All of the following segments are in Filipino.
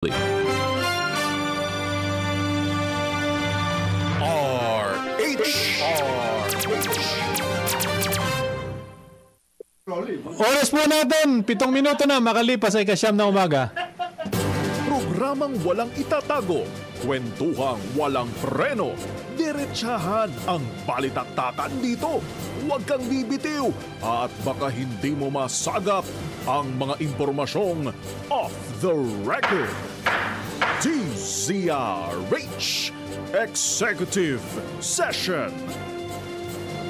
Oras po natin, 7 minuto na makalipas ay 9 na umaga. Programang walang itatago, kwentuhang walang preno, diretsahan ang balitaktakan dito. Huwag kang bibitiw at baka hindi mo masagap ang mga impormasyong off the record. DZRH Executive Session.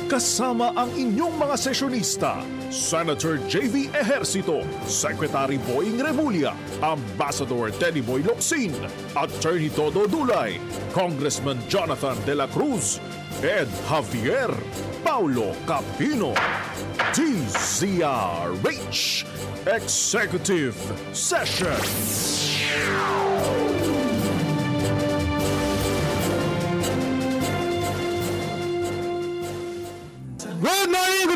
Kasama ang inyong mga sesyonista, Senator J.V. Ejercito, Secretary Boying Remulla, Ambassador Teddy Boy Locsin, Attorney Todo Dulay, Congressman Jonathan De La Cruz, Ed Javier, Paulo Capino. DZRH Executive Session. Good morning!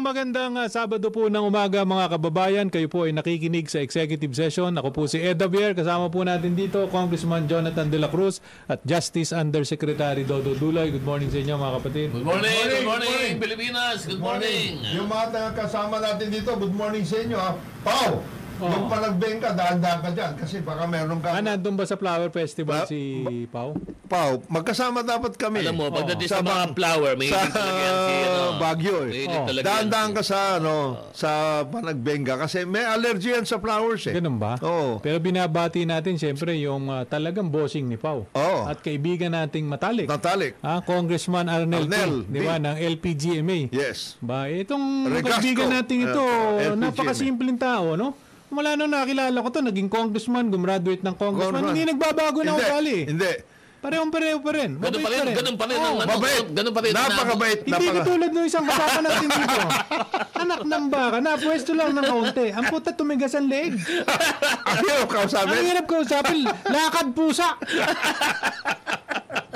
Magandang Sabado po ng umaga mga kababayan. Kayo po ay nakikinig sa executive session. Ako po si Ed Javier. Kasama po natin dito Congressman Jonathan De La Cruz at Justice Undersecretary Dodo Dulay. Good morning sa inyo mga kapatid. Good morning, Pilipinas. Good morning. Yung mga kasama natin dito, good morning sa inyo. Pau! Yung panagbengka, daan-daan ka dyan kasi baka meron ka... Nandun ba sa Flower Festival si Pau? Pau, magkasama dapat kami. Alam mo, pagdating sa mga flower, may hilig talaga yan si Baguio Daan-daan ka sa panagbengka kasi may allergy yan sa flowers eh. Ganun ba? Oo. Pero binabati natin siyempre yung talagang bossing ni Pau. Oo. At kaibigan nating matalik. Congressman Arnel P. Di ba? Ng LPGMA. Yes. Ba, itong kaibigan natin ito, napakasimpleng tao, no? Mula nung nakilala ko to, naging congressman, gumraduate ng congressman, hindi nagbabago na ugali. Hindi. Pareho pa rin. Ganun pa rin. Ganun pa rin. Napakabait. Hindi katulad nung isang kasama natin dito. Anak ng baka, napwesto lang ng kaunti. Ang puta tumigas ang leeg. Ang hirap kausapin. Lakad pusa.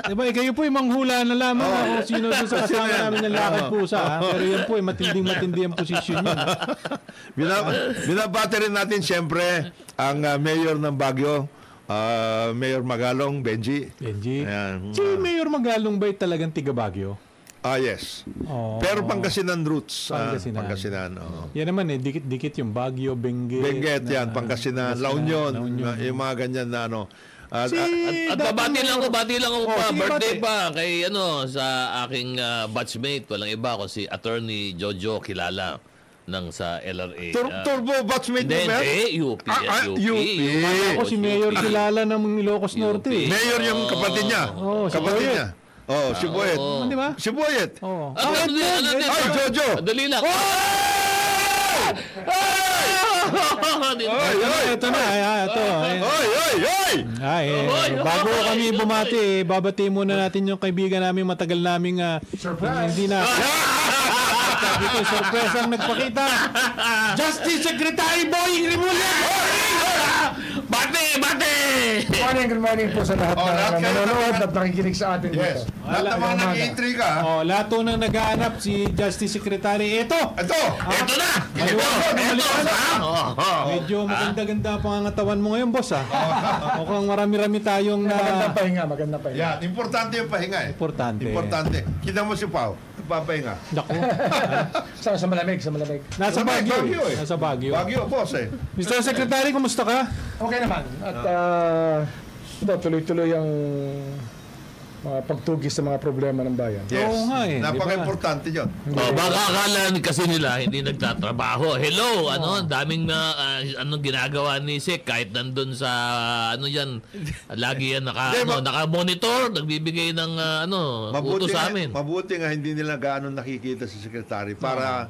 Diba, kayo po manghula na lamang kung sino doon sa kasama namin ng lakad pusa. Pero yan po, matinding ang posisyon yun. Binabati rin natin siyempre ang mayor ng Baguio, Mayor Magalong, Benji. Ayan. Si Mayor Magalong ba'y talagang tiga Baguio? Yes. Pero Pangasinan roots. Pangasinan. Yan naman dikit-dikit yung Baguio, Benguet yan, Pangasinan, La Union, yung mga ganyan na At bati lang ako pa, birthday pa kay sa aking batchmate, walang iba ako si Attorney Jojo Kilala sa LRA. Turbo batchmate mo ba? UP. Ako si Mayor Kilala ng Ilocos Norte. Mayor yung kapatid niya. Kapatid niya. Si Boyet. Di ba? Si Boyet. Ay, Jojo. Dali lang. Ito na. Bago kami bumati, babati muna natin yung kaibigan namin matagal naming hindi na dito sorpresa ang nagpakita. Justice Secretary Boying Remulla. Bate! Good morning po sa lahat na nanonood at nakikinig sa atin dito. Lahat naman nag-intriga. Lahat nang naghahanap si Justice Secretary. Ito na! Medyo maganda-ganda ang pangangatawan mo ngayon, boss. Mukhang marami-rami tayong Magandang pahinga. Yan, importante yung pahinga eh. Importante. Kita mo si Pao, nagpapahinga. Naku. Sa malamig. Nasa Baguio eh. Nasa Baguio. Baguio, boss eh. Mr. Secretary, kumusta ka? Okay naman. At tuloy-tuloy ang mga pagtugis sa mga problema ng bayan. Yes. Oo nga eh. Napaka-importante yun. Baka akala kasi nila hindi nagtatrabaho. Hello, daming ginagawa ni Sek kahit nandun sa lagi yan naka-monitor, nagbibigay ng utos sa amin. Mabuti nga hindi nila gaano nakikita si Secretary para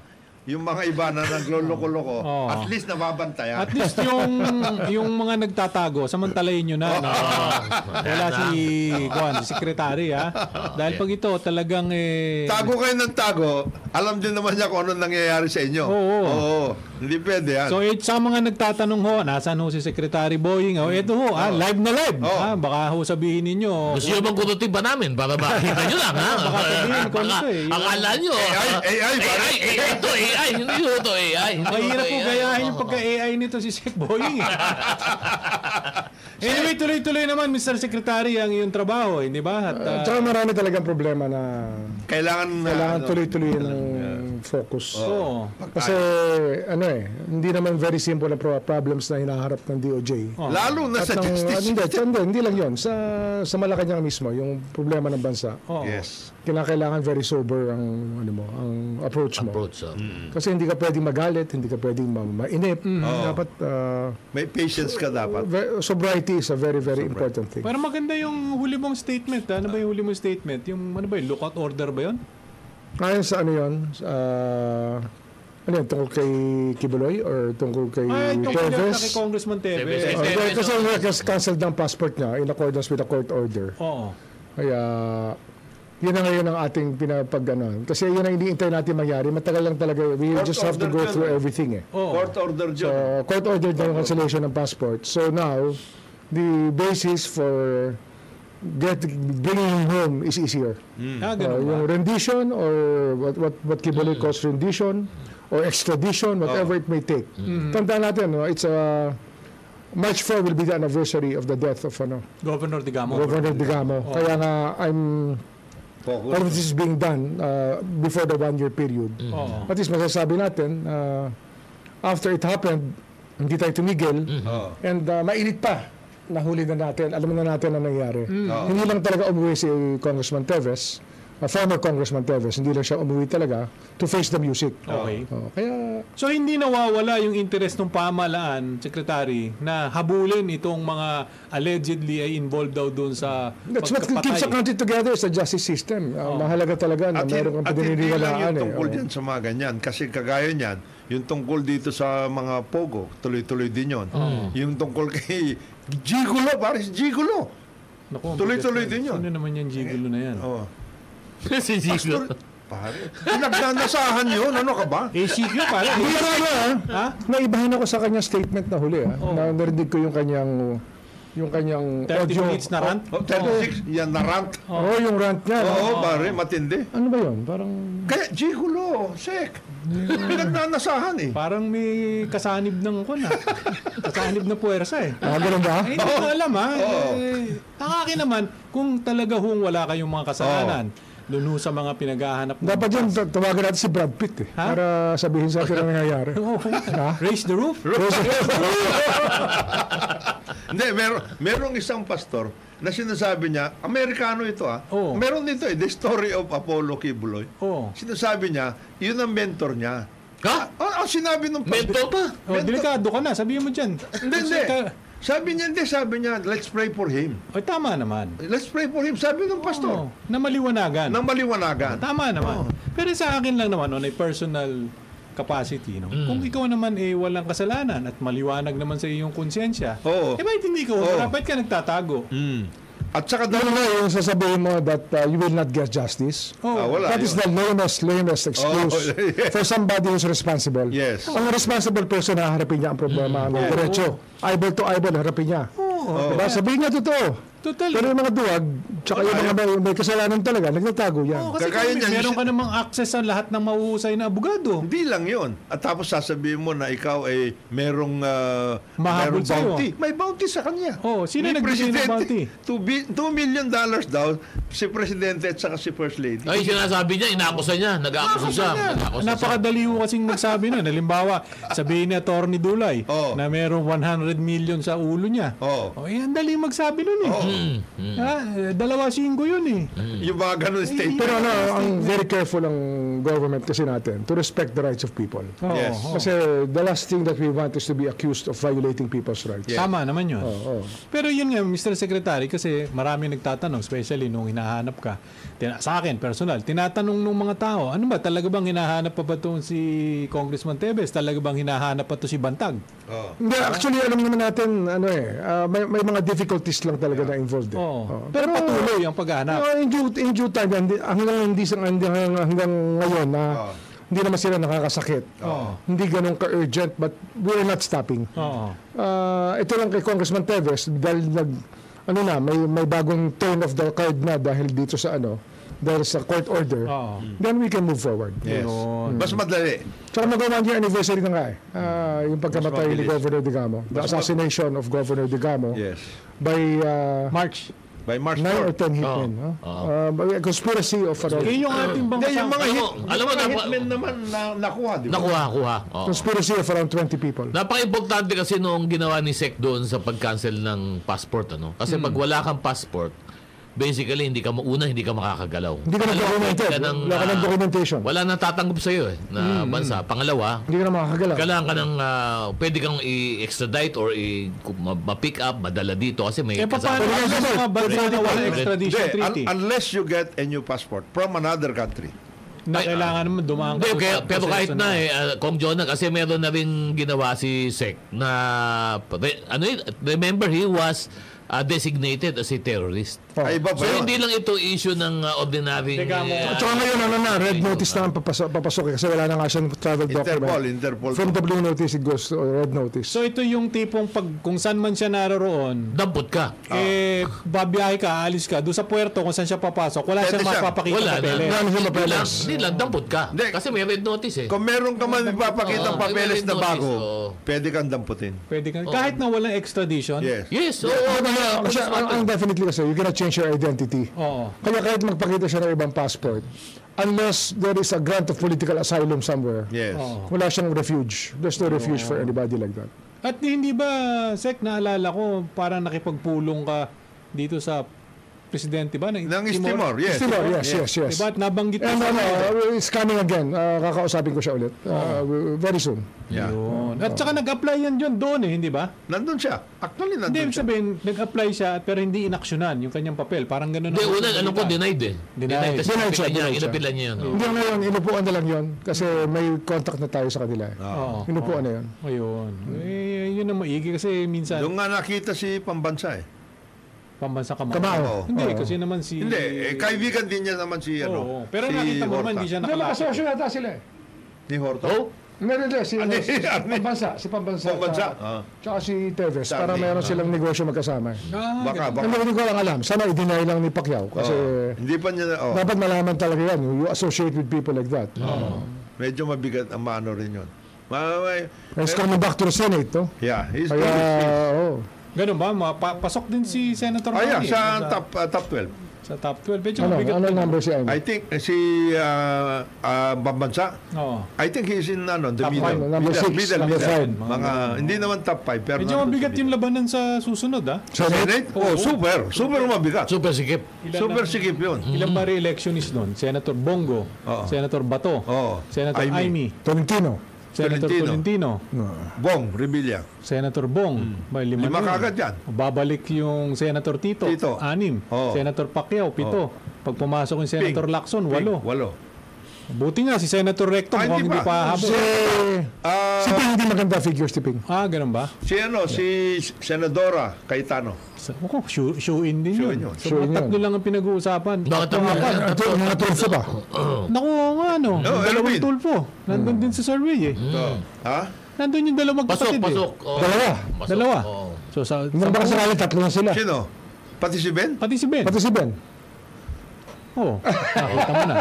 yung mga iba na nagloloko-loko, at least nababantayan. At least yung mga nagtatago, samantalayin nyo na. Wala si Secretary, ha? Dahil pag ito, talagang tago kayo ng tago, alam din naman niya kung ano nangyayari sa inyo. Oo. Hindi pwede yan. So, sa mga nagtatanong nasaan si Secretary Boying? Ito live na live. Baka sabihin ninyo. Gusto nyo bang kututin ba namin para makita nyo lang, ha? Baka sabihin ko nito Akala nyo. AI, hindi ito AI. Mahirap po gayahin yung pagka-AI nito si Sec Boying. Anyway, tuloy-tuloy naman, Mr. Secretary, ang iyong trabaho, hindi ba? At, Tsaka marami talagang problema na Kailangan tuloy-tuloy ng focus. Oo. Kasi hindi naman very simple na problems na hinaharap ng DOJ. lalo na sa justice. Hindi lang yon sa Malacanang mismo, yung problema ng bansa. Oo. Yes. Kailangan very sober ang ang approach mo. Kasi hindi ka pwedeng magalit, hindi ka pwedeng mainip. Dapat May patience ka dapat. sobriety is a very very important thing. Pero maganda yung huli mong statement. Ano ba yung huli mong statement? Yung lookout order ba yun? Ayon sa ano yun? Tungkol kay Kibuloy or tungkol kay Tungkol Teves? kay Congressman Teves. Teves. Kasi cancelled ng passport niya in accordance with the court order. Oo. Kaya yun na ngayon ang ating pinapag-ano. Kasi yun ang iniintay natin mangyari. Matagal lang talaga. We Court just have to order go dyan, through everything eh. Oo. Court order So, dyan. court ordered na yung cancellation ng passport. So now, the basis for bringing him home is easier. Ganun ba? Yung rendition or what Kibuloy calls rendition or extradition, whatever it may take. Tandaan natin, it's March 4 will be the anniversary of the death of Governor Digamo. Governor Digamo. Kaya nga, all of this is being done before the 1-year period. Oo. At least masasabi natin, after it happened, hindi tayo tumigil, and mainit pa, nahuli na natin, alam na natin ang nangyari. Hindi lang talaga umuwi si Congressman Teves, former Congressman Teves, hindi lang siya umuwi talaga to face the music. Okay. Kaya, So hindi nawawala yung interest ng pamahalaan, Secretary, na habulin itong mga allegedly ay involved daw doon sa that's what keeps the country together is the justice system. Mahalaga talaga na meron kang hindi lang pinaniniwalaan. yung tungkol dyan sa mga ganyan. Kasi kagaya niyan, yung tungkol dito sa mga pogo, tuloy-tuloy din yun. Yung tungkol kay Gigulo, pares Gigulo. Naku, Tuloy-tuloy din yun. Ano naman yung gigulo na yan? Oh. Si Zico. Pare, pinagnanasahan yun. Ano ka ba? ACQ pala. Ha? Naibahan ako sa kanyang statement na huli. Na narinig ko yung kanyang 30 audio. minutes na rant? 36, yan na rant. Yung rant niya. Oo, pare, matindi. Ano ba yun? Parang Kaya Gigulo, sek. Pinagnanasahan eh. Parang may kasanib ng kasanib na puwersa eh. ganun ba? Hindi ko alam Takaki naman, kung talaga wala kayong mga kasalanan, luno sa mga pinaghahanap ng Dapat yun, tawagan natin si Brad Pitt eh. Ha? Para sabihin sa atin ang nangyayari. Raise the roof? Hindi, merong isang pastor na sinasabi niya, Amerikano ito Oo. Meron dito The Story of Apollo Kibuloy. Oo. Sinasabi niya, yun ang mentor niya. Ha? Sinabi nung Mentor pa? Delikado ka na, sabihin mo dyan. Hindi. Sabi niya, let's pray for him. Tama naman. Let's pray for him. Sabi ng pastor. Na maliwanagan. Nang maliwanagan. Tama naman. Pero sa akin lang naman, on a personal capacity, kung ikaw naman walang kasalanan at maliwanag naman sa iyong konsensya, Oo. bakit hindi ka bakit ka nagtatago? At saka Ano na yung sasabihin mo that you will not get justice? wala. That is the lamest excuse for somebody who's responsible. Yes. Ang responsible person na harapin niya ang problema ng diretso. Eyeball to eyeball, harapin niya. Diba? Sabihin niya totoo. Total. Pero yung mga duwag, tsaka yung mga may kasalanan talaga, nagtatago yan. Kasi Kagaya niyan, meron ka namang access sa lahat ng mauusay na abogado. Hindi lang yun. At tapos sasabihin mo na ikaw ay merong Mahabol sa'yo. bounty. May bounty sa kanya. Sino May nagbigay ng bounty? $2 million daw si Presidente at saka si First Lady. Ay, sinasabi niya, inakusa niya. Nag-aakusa siya. Nag-aakusa siya. Napakadali mo kasing magsabi nun. Halimbawa, sabihin ni Atty. Dulay na merong 100 million sa ulo niya. Ang dali magsabi nun eh. 2.5 yun eh. Yung mga ganun statement. Pero ang very careful ang government kasi natin to respect the rights of people. Yes. Kasi the last thing that we want is to be accused of violating people's rights. Tama naman yun. Pero yun nga, Mr. Secretary, kasi marami nagtatanong, especially nung hinahanap ka. Sa akin, personal, tinatanong nung mga tao, ano ba, talaga bang hinahanap pa ba itong si Congressman Teves? Talaga bang hinahanap pa ito si Bantag? Hindi, actually, alam naman natin, may mga difficulties lang talaga na involved. Pero patuloy ang paghahanap. In due time, hanggang ngayon na hindi naman sila nakakasakit. Hindi ganun ka-urgent, but we're not stopping. Ito lang kay Congressman Teves, dahil may bagong turn of the card na dahil dito sa there's a court order, Oo. then we can move forward. Yes. Mas madali. Tsaka mag-1 year anniversary na nga yung pagkamatay ni mabilis. Governor Digamo, the assassination of Governor Digamo Yes. by March. By March 9 or 4. 10 hitmen. Conspiracy of Eh, yung ating bang Hindi, yung mga Alam mo, hitmen naman nakuha, di ba? Nakuha. Oo. conspiracy of around 20 people. Napaka-importante kasi noong ginawa ni SEC doon sa pag-cancel ng passport, ano? Kasi pag wala kang passport, basically hindi ka makakagalaw. Hindi ka na-documented. Wala ka ng documentation. Wala nang tatanggap sa iyo na bansa. Pangalawa, Hindi ka na makakagalaw. kailangan ka ng pwede kang i-extradite or ma-pick up, madala dito kasi may Eh, paano kasama. sa mga bansa na wala Pwede. extradition Hindi, treaty? unless you get a new passport from another country. Na kailangan naman dumaan ka Hindi, sa pero kahit proseso na Kong Jonah, kasi meron na rin ginawa si SEC na, remember he was designated as a terrorist. Ay, iba pa So yun. hindi lang ito issue ng ordinary Teka mo. At saka ngayon, red notice na ang papasok kasi wala na nga siyang travel document. Interpol. From the blue notice, it goes to red notice. So ito yung tipong kung saan man siya naroroon, dampot ka. babiyahe ka, aalis ka, doon sa puerto kung saan siya papasok, wala Pwede siyang siya. mapapakita Wala na na. papeles. Wala na siyang papeles. Hindi lang, dampot ka. Hindi. Kasi may red notice eh. Kung meron ka man ipapakita Oo, papeles na may bago, notice, oo. pwede kang damputin. Pwede ka, kahit na walang extradition. Yes. Yes, oo. Kasi ang definitely kasi, you cannot change your identity. Oo. Kaya kahit magpakita siya ng ibang passport, unless there is a grant of political asylum somewhere, Yes. wala siyang refuge. There's no refuge for anybody like that. At hindi ba, Sek, naalala ko, parang nakipagpulong ka dito sa presidente ba? Ng East Timor, yes. Timor, yes. Diba? At nabanggit And mo sa it's coming again. Kakausapin ko siya ulit. Very soon. Yeah. Yun. At saka nag-apply yan doon hindi ba? Nandun siya. Actually, Hindi, nandun ibig siya. sabihin, nag-apply siya pero hindi inaksyonan yung kanyang papel. Parang gano'n. Hindi, una, alam ko, denied eh. Denied. Kasi Denied siya, denied siya. inapilan niya yun. Hindi ngayon, inupuan na lang yon kasi may contact na tayo sa kanila. Oo. Inupuan na yun. Ayun. Yun ang maigi kasi minsan Doon nga nakita si Pambansa eh. pambansa Kamao. Kamao. Hindi, Oo. kasi naman si... Hindi, kaibigan din niya naman si Oo. Pero si nakita mo naman, Horta. hindi siya Hindi, nakalapit. makasosyo yata sila eh. Ni Horta? Oh? Hindi. Si Pambansa. Si Pambansa. Pambansa? Tsaka si Teves. Para Sabi. meron silang negosyo magkasama. Baka. Hindi ko lang alam. Sana i-deny lang ni Pacquiao. Kasi Hindi pa niya, dapat malaman talaga yan. You associate with people like that. medyo mabigat ang maano rin yun. He's coming back to the Senate, no? Yeah, he's Kaya, doing Ganun ba? Pasok din si Senator yeah, Manny. sa top 12. Sa top 12. Medyo ano mabigat din. number si Amy? I think si Pambansa, Oo. I think he's in the Top middle. five, number six, number five. Mga, hindi naman top 5, pero Medyo mabigat yung labanan sa susunod, Senate? Oh, super mabigat. Super sikip. Super sikip yun. Ilang ba re-electionist doon? Senator Bongo, Oo. Senator Bato, Oo. Senator Aimee. Aimee, Tolentino. Senator Tolentino. Tolentino, Bong Revilla. Senator Bong, may lima Lima na yun. kagad yan. Babalik yung Senator Tito, Tito. 6. Oo. Senator Pacquiao, 7. Pag pumasok yung Senator Lacson, 8. 8. Buti nga si Senator Recto Ay, mukhang hindi hindi pa. pa habol. Si Ping hindi maganda figures si Ping. Ganun ba? Si Senadora Cayetano. Show-in din Show-in yun. yun. So, Show-in tatlo yun. lang ang pinag-uusapan. Bakit ang Mga tulfo pa. Naku, nga ano, No, yung dalawang Elvin. tulpo. Nandun din sa survey eh. Ha? Nandun yung dalawang Pasok, kapatid pasok. eh. Oo. Dalawa. Pasok, Dalawa. oo. So, sa Nung baka sakali tatlo na sila. Sino? Pati si Ben? pati si Ben. Pati si Ben. Oo. Nakita mo na.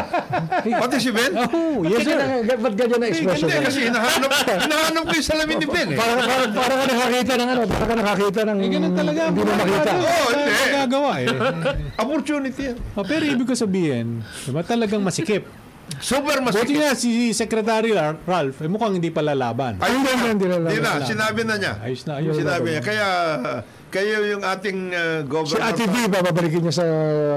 Pati si Ben? Oh, yes sir. Ba't ganyan na expression? Hindi, kasi hinahanap ko yung salamin ni Ben eh. Para ka nakakita ng ano, para ka nakakita ng Ganun talaga. hindi mo makita. Oo, hindi. Magagawa eh. Opportunity yan. Pero ibig ko sabihin, diba talagang masikip. Super Buti masikip. nga si Secretary Ralph, mukhang hindi pala laban. Ayun na, Hindi na Hindi na, sinabi na niya. Ayos na, ayos. Sinabi niya. Kaya yung ating Si governor. Ate V, bababalikin niya sa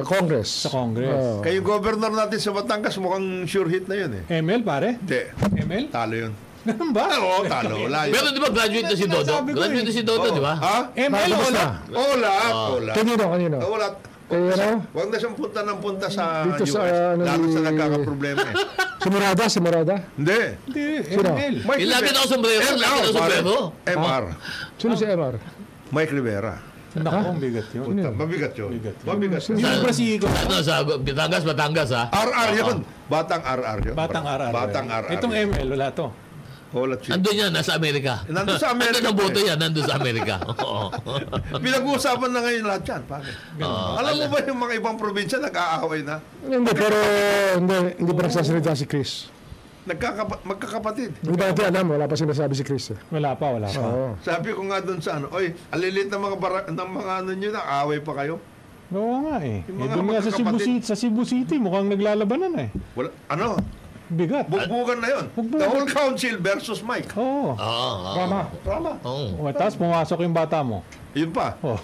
Congress. Sa Congress. Kaya yung governor natin sa Batangas, mukhang sure hit na yun eh. ML pare? Hindi. ML? Talo yun. Ganun ba? Oo, talo. Wala yun. Pero di ba graduate na si Dodo? Sinasabi ko Graduate eh. na si Dodo, di ba? Ha? ML o Tapos wala? na. Wala. Kanino? Wala. Ano? Huwag na siyang punta ng punta sa Dito US. sa, Lalo sa nagkakaproblema eh. Si Morada? Hindi. Hindi, Sino? ML. Ilapit ako sombrero. Ilapit ako sombrero. MR. Sino si MR? Mike Rivera. Naku, ang bigat yun. Mabigat yun. Mabigat yun. Yung Brasico. Ano, sa Batangas ha? RR yun. Batang RR yun. Batang RR. Batang RR. Itong ML, wala to. Holatsi. Nandun yan, nasa Amerika. Nandun sa Amerika. Nandun ang boto yan, nandun sa Amerika. Oo. Pinag-uusapan na ngayon lahat yan. Pare. Alam mo ba yung mga ibang probinsya nag-aaway na? Hindi, pero hindi pa nagsasalita si Chris. Magkakapatid. Hindi ba natin alam, wala pa sinasabi si Chris. Wala pa. Oo. Sabi ko nga doon sa ano, oy, alilit ng mga ano nyo na, away pa kayo. Oo nga eh. Yung mga Doon nga magkakapatid. sa Cebu City, mukhang naglalabanan eh. Wala, ano, Bigat. bugbugan na yun. The whole council versus Mike. Oo. Rama. Oo. Tapos pumasok yung bata mo. Yun pa. Oh.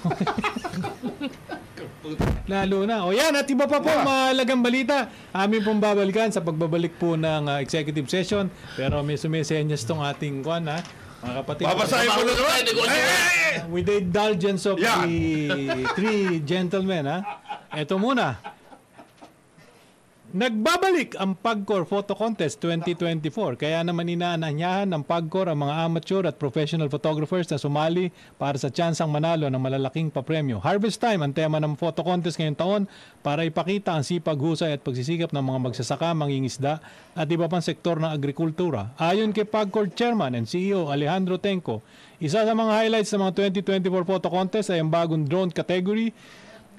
Lalo na. O yan, at iba pa po mahalagang balita. Amin pong babalikan sa pagbabalik po ng executive session. Pero may sumisenyas tong ating kwan, ha? Mga kapatid. Babasahin ko na naman. With the indulgence of the three gentlemen, ha? Ito muna. Nagbabalik ang PAGCOR Photo Contest 2024. Kaya naman inaanyahan ng PAGCOR ang mga amateur at professional photographers na sumali para sa tsansang manalo ng malalaking papremyo. Harvest time ang tema ng photo contest ngayong taon para ipakita ang sipag, husay at pagsisikap ng mga magsasaka, mangingisda at iba pang sektor ng agrikultura. Ayon kay PAGCOR Chairman and CEO Alejandro Tenco, isa sa mga highlights ng mga 2024 photo contest ay ang bagong drone category.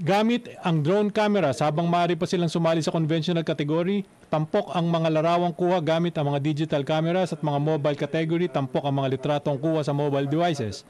Gamit ang drone cameras habang maaari pa silang sumali sa conventional category, tampok ang mga larawang kuha gamit ang mga digital cameras at mga mobile category, tampok ang mga litratong kuha sa mobile devices.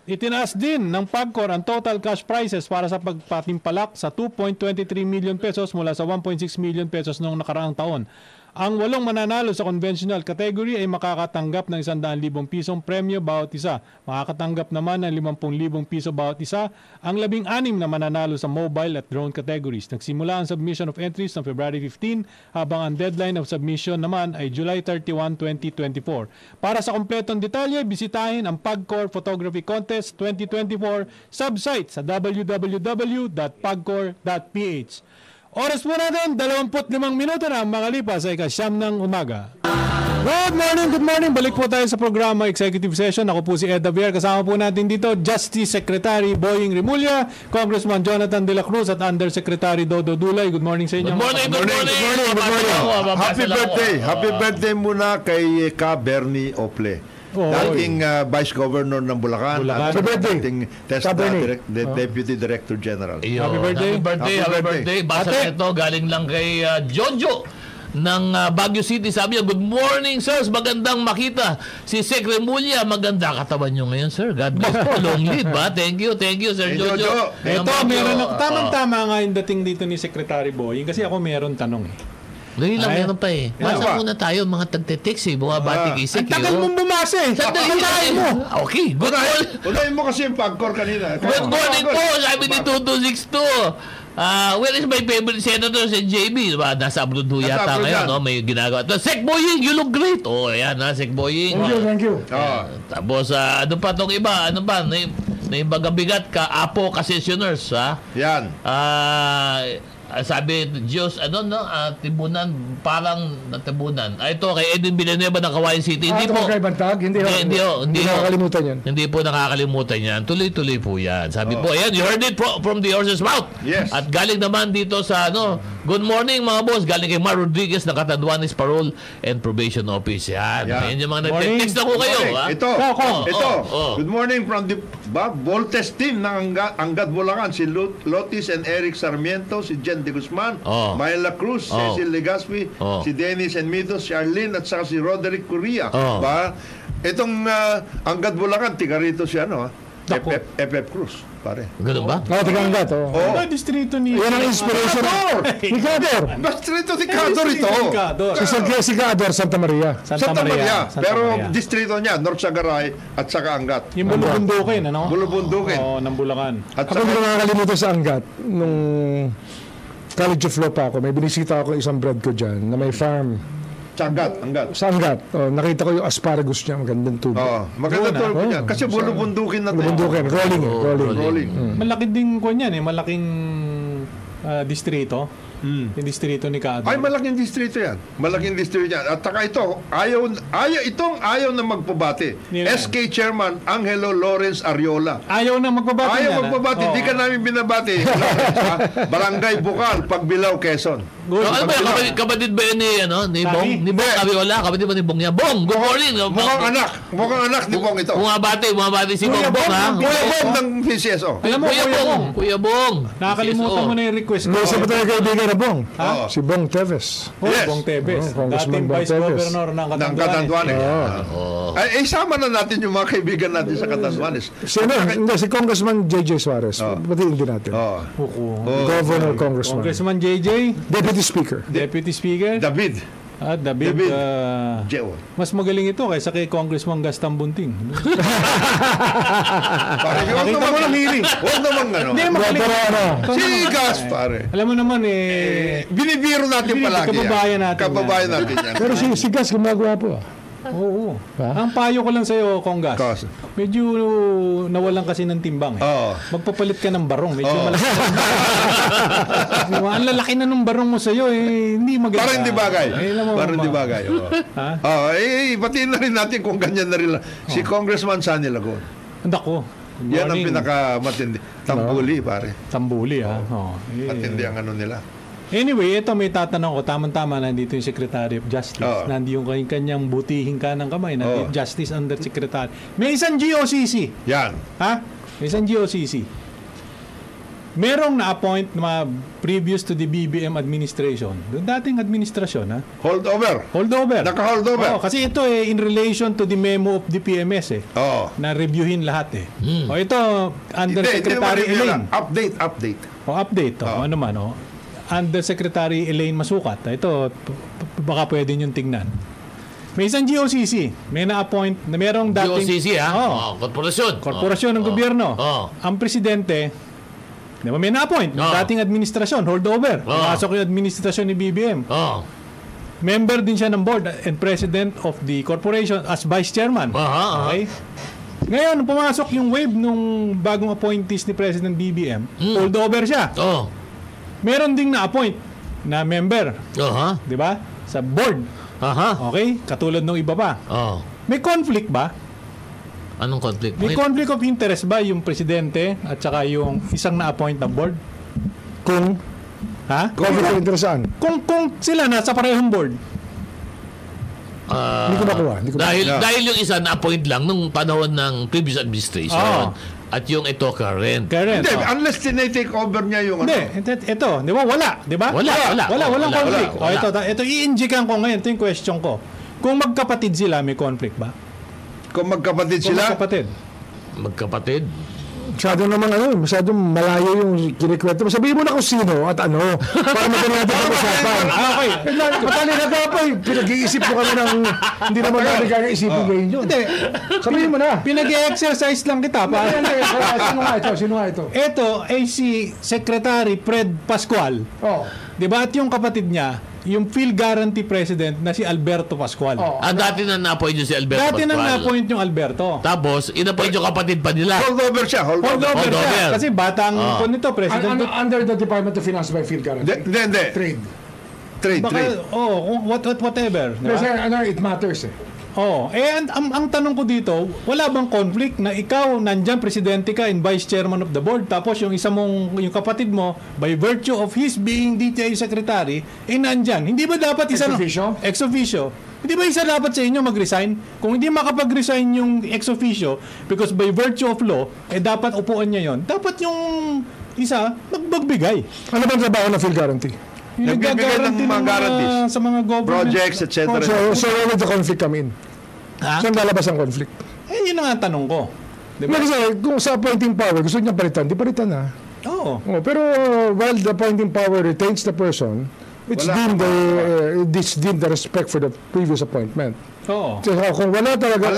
Itinaas din ng PAGCOR ang total cash prizes para sa pagpatimpalak sa 2.23 million pesos mula sa 1.6 million pesos noong nakaraang taon. Ang 8 mananalo sa conventional category ay makakatanggap ng 100,000 pisong premyo bawat isa. Makakatanggap naman ng 50,000 piso bawat isa ang 16 na mananalo sa mobile at drone categories. Nagsimula ang submission of entries noong February 15 habang ang deadline of submission naman ay July 31, 2024. Para sa kompletong detalye, bisitahin ang PAGCOR Photography Contest 2024 subsite sa www.pagcor.ph. Oras po natin, 25 minuto na makalipas sa ika-9 ng umaga. Good morning. Balik po tayo sa programa Executive Session. Ako po si Ed Javier. Kasama po natin dito, Justice Secretary Boying Remulla, Congressman Jonathan De La Cruz at Undersecretary Dodo Dulay. Good morning sa inyo. Good morning. Happy birthday muna kay Ka Bernie Ople. Dating Vice Governor ng Bulacan. At dating Deputy Director General. Happy birthday. Basa nito, galing lang kay Jojo ng Baguio City. Sabi niya, good morning, sirs. Magandang makita. Si Sec Remulla, maganda katawan niyo ngayon, sir. God bless po. Long live, ba? Thank you, Sir Jojo. Ito, meron ako. Tamang-tama nga yung dating dito ni Secretary Boying kasi ako meron tanong eh. Ngayon lang, meron pa eh. Basta muna tayo, mga tagte-text eh. Bumabati kay Sec. Ang tagal mong bumasa eh. Sandali mo. Okay, good morning. Unahin mo kasi yung PAGCOR kanina. Good morning po, sabi ni 2262. Where is my favorite senator, si JB? Diba? Nasa abroad ho yata ngayon, no? May ginagawa. Sec Boying, you look great. Oh, ayan ha, Sec Boying. Thank you. Tapos, ano pa itong iba? Ano ba? Naibagabigat ka, Apo Concessioners, ha? Yan. Sabi, Diyos, tibunan, parang natibunan. Ito, kay Edwin Villanueva ng Kawayan City. Hindi po. Kay Bantag? Hindi nakakalimutan yan. Hindi po nakakalimutan yan. Tuloy-tuloy po yan. Sabi po, ayan, you heard it from the horse's mouth. Yes. At galing naman dito sa, good morning mga boss. Galing kay Mar Rodriguez ng Catanduanes Parole and Probation Office. Yan. Yan yung mga nag-text na po kayo. Ito. Good morning from the Voltes team ng Angat Bulacan. Si Lotis and Eric Sarmiento, si Jen De Guzman, Myla Cruz, Cecil Legaspi, si Dennis and Mitos, si Arlene at saka si Roderick Correa. Itong Angat Bulacan, tiga rito si FF Cruz, pare. Ganun ba? Tiga Angat. Distrito ni... Yan ang inspiration. Ni Cador. Distrito ni Cador ito. Si Cador, Santa Maria. Santa Maria. Pero distrito niya, North Sagaray at saka Angat. Yung Bulubundukin, ano? Bulubundukin. Oo, ng Bulacan. At ako hindi nakakalimutan sa Angat. Nung College of Law pa ako, may binisita ako isang bread ko dyan na may farm. Sa Angat. Sa Angat. Nakita ko yung asparagus niya, magandang tubo. Magandang tubo niya. Kasi bulubundukin na tayo. Rolling. Malaki din ko niyan eh, malaking distrito. Yung distrito ni Kaador. Ay, malaking distrito yan. Malaking distrito yan. At saka ito, ayaw na magpabati. Nila. SK Chairman Angelo Lawrence Ariola. Ayaw na magpabati. Ayaw yan, magpabati. ha? Di ka namin binabati. Barangay Bukal, Pagbilao, Quezon. Good. Ano ba yun? Kapatid ba yun ni Bong? Ni Bong Abiola? Kapatid ba ni Bong niya? Bong, good morning! Mukhang anak ni Bong ito. Bumabati si Bong Bong, ha? Kuya Bong ng PCSO. Alam mo, Kuya Bong. nakakalimutan mo na yung request ko. May isa pa tayo kaibigan na Bong. Ha? Si Bong Teves. Yes. Bong Tebes. Congressman Dating Bong Vice Tebes. Governor ng Ng Catanduanes. Catanduanes. Ay, sama na natin yung mga kaibigan natin sa Catanduanes. Si Congressman J.J. Suarez. Batiin din natin. Governor, Congressman. Congressman JJ, Deputy Speaker. Deputy Speaker. David. David. Jeo. Mas magaling ito kaysa kay Congressman Gaston Bunting. Pare, huwag naman hearing. Huwag naman Hindi, magaling. Pero ano, Sigas, pare. Alam mo naman Binibiro natin palagi. kababayan natin Kababayan natin yan. pero si Gas gumagawa po. Oo. Ha? Ang payo ko lang sa'yo, Konggas. Kas. Medyo nawalan kasi ng timbang eh. Oo. Magpapalit ka ng barong. Medyo malaki. Ang lalaki na ng barong mo sa'yo eh. Hindi maganda. Parang hindi bagay. alam mo, Parang hindi bagay. Oo. Ha? Batiin na rin natin kung ganyan na rin lang. Si Congressman Sunny Lagon. Andako. Good Yan ang morning. pinakamatindi. Tambuli, pare. Tambuli ha. Oh. Matindi ang ano nila. Anyway, ito may tatanong ko. Tamang-tama, nandito yung Secretary of Justice. Oo. Nandito yung kanyang butihin ka ng kamay. Nandito Oo. Justice Undersecretary. May isang GOCC. Yan. Ha? May isang GOCC. Merong na-appoint na previous to the BBM administration. Doon dating administrasyon, ha? Holdover. Holdover. Naka-holdover. Oo, kasi ito in relation to the memo of the PMS Oo. na reviewin lahat O ito, Hindi Undersecretary naman yun lang. Elaine. Update. O update. Ano man, Undersecretary Elaine Masukat. Ito, baka pwede nyo tingnan. May isang GOCC. May na-appoint na merong dating... GOCC, ha? Oo. Korporasyon. Korporasyon ng gobyerno. Ang presidente, di ba, may na-appoint. Dating administrasyon, holdover. Pumasok yung administrasyon ni BBM. Member din siya ng board and president of the corporation as vice chairman. Okay? Ngayon, pumasok yung wave nung bagong appointees ni President BBM. Holdover siya. Meron ding na-appoint na member. Di ba? Sa board. Okay? Katulad ng iba pa. May conflict ba? Anong conflict? May conflict of interest ba yung presidente at saka yung isang na-appoint na board? Kung conflict of interest saan? Kung sila nasa parehong board. Hindi ko makuha. Dahil yung isa na-appoint lang nung panahon ng previous administration. At yung ito current. Hindi, unless tinitake over niya yung Hindi, ito, di ba? Wala, di ba? Walang conflict. Ito, i-injikan ko ngayon. Ito yung question ko. Kung magkapatid sila, may conflict ba? Kung magkapatid sila? Magkapatid? Masyadong malayo yung kinikwento mo. Sabihin mo na kung sino at ano para maganda natin pag-usapan. Okay. Matalin na pa pinag-iisip mo kami ng hindi naman namin kaya-isipin ngayon yun. Hindi. Sabihin mo na. Pinag-exercise lang kita. Sino nga ito? Ito ay si Secretary Fred Pascual. Di ba? At yung kapatid niya, yung Phil Guarantee President na si Alberto Pascual. Dati na na-appoint yung si Alberto Dati Pascual. na na-appoint yung Alberto. Tapos, in-appoint yung kapatid pa nila. Holdover siya. Holdover siya. Kasi batang po nito, President. Under the Department of Finance by Phil Guarantee. Hindi. Trade. Whatever. Diba? Kasi it matters eh. Ang tanong ko dito, wala bang conflict na ikaw nandyan, presidente ka and vice chairman of the board, tapos yung isa mong, yung kapatid mo, by virtue of his being DTI secretary, nandyan. Hindi ba dapat isa... Ex officio. Hindi ba isa dapat sa inyo mag-resign? Kung hindi makapag-resign yung ex officio, because by virtue of law, dapat upuan niya yon. Dapat yung isa, magbigay. Ano bang trabaho ng Phil Guarantee? Nagbibigay ng mga guarantees. Sa mga government projects, etc. So where would the conflict come in? Saan lalabas ang conflict? Yun ang tanong ko. Diba? Kasi kung sa appointing power, gusto niya palitan, di palitan na. Pero while the appointing power retains the person, it's deemed the respect for the previous appointment. So, kung wala talaga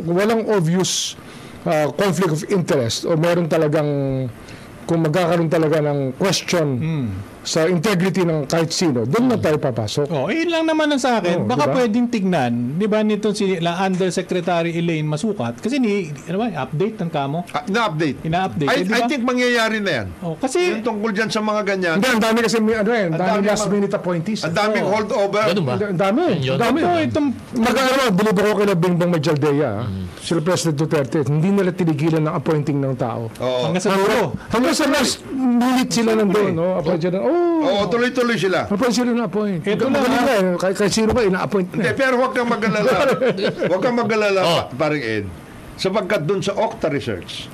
walang obvious conflict of interest o meron talagang kung magkakaroon talaga ng question sa integrity ng kahit sino, doon na tayo papasok. Yun lang naman ang sa akin. Baka diba? pwedeng tignan, di ba, nito si Undersecretary Elaine Masukat, kasi update ng kamo. Na-update. Ina-update. I think mangyayari na yan. Kasi, yung tungkol dyan sa mga ganyan. Hindi, ang dami kasi, ang dami last minute appointees. Ang daming holdover. Ganun ba? Ang dami. Itong bilib ako kila Bingbong Majaldea, sila President Duterte, hindi nila tinigilan ng appointing ng tao. hanggang sa dulo. Hanggang sa last minute sila nandun, no? Appoint sila. Tuloy-tuloy sila. Appoint sila na-appoint. Ito lang, kahit sino ba, ina-appoint na. Pero huwag kang mag-alala. Huwag kang mag-alala, parang Ed. Sapagkat dun sa Okta Research,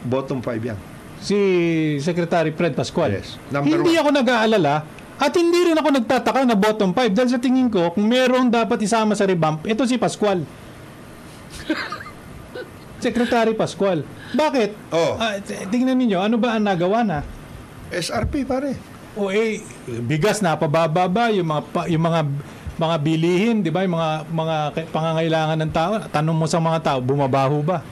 bottom 5 yan. Si Secretary Fred Pascual. Yes. Hindi ako nag-aalala at hindi rin ako nagtataka na bottom 5 dahil sa tingin ko, kung merong dapat isama sa revamp, ito si Pascual. Secretary Pascual. Bakit? Tingnan ninyo, ano ba ang nagawa na? SRP pare. Bigas na pababa, yung mga bilihin, di ba? Yung mga pangangailangan ng tao. Tanong mo sa mga tao, bumabaho ba?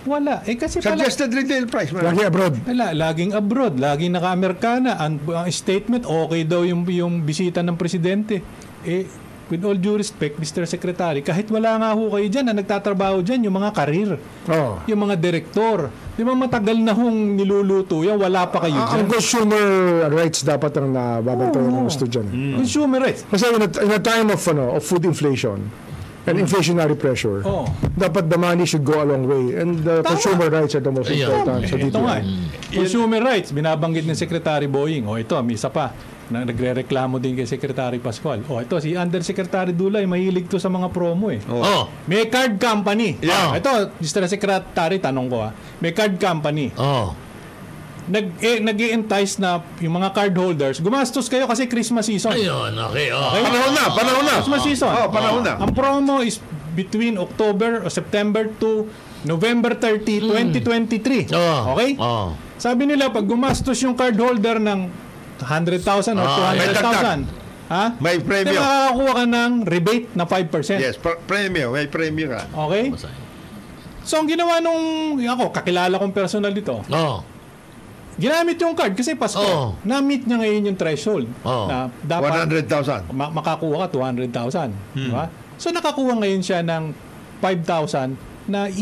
Wala. Kasi Suggested retail price. Lagi abroad. Laging abroad, laging naka-Amerikana. Ang statement, okay daw yung bisita ng presidente. With all due respect, Mr. Secretary, kahit wala nga ho kayo dyan, na nagtatrabaho dyan, yung mga karir, yung mga direktor, di ba matagal na hong niluluto yan, wala pa kayo dyan. Ang consumer rights dapat ang nababantayan ng gusto dyan. Consumer rights. Kasi in a time of food inflation and inflationary pressure, dapat the money should go a long way. And the consumer rights are the most important. So dito Consumer rights, binabanggit ni Secretary Boying. Ito, may isa pa. Nagre-reklamo din kay Secretary Pascual. Ito, si Undersecretary Dulay, mahilig to sa mga promo May card company. Ito, Mr. Secretary, tanong ko may card company. Nag-i-entice na yung mga card holders, gumastos kayo kasi Christmas season. Ayun, okay. Panahon na. Christmas season. Panahon na. Ang promo is between October o September to November 30, 2023. Okay? Sabi nila, pag gumastos yung card holder ng 100,000 or 200,000, may premium. Makakakuha ka ng rebate na 5%. Yes, premium. May premium ka. Okay? So, ang ginawa ako, kakilala kong personal dito. Ginamit yung card kasi Pasko. Na-meet niya ngayon yung threshold. Na dapat 100,000. Makakuha ka 200,000. Diba? So, nakakuha ngayon siya ng 5,000 na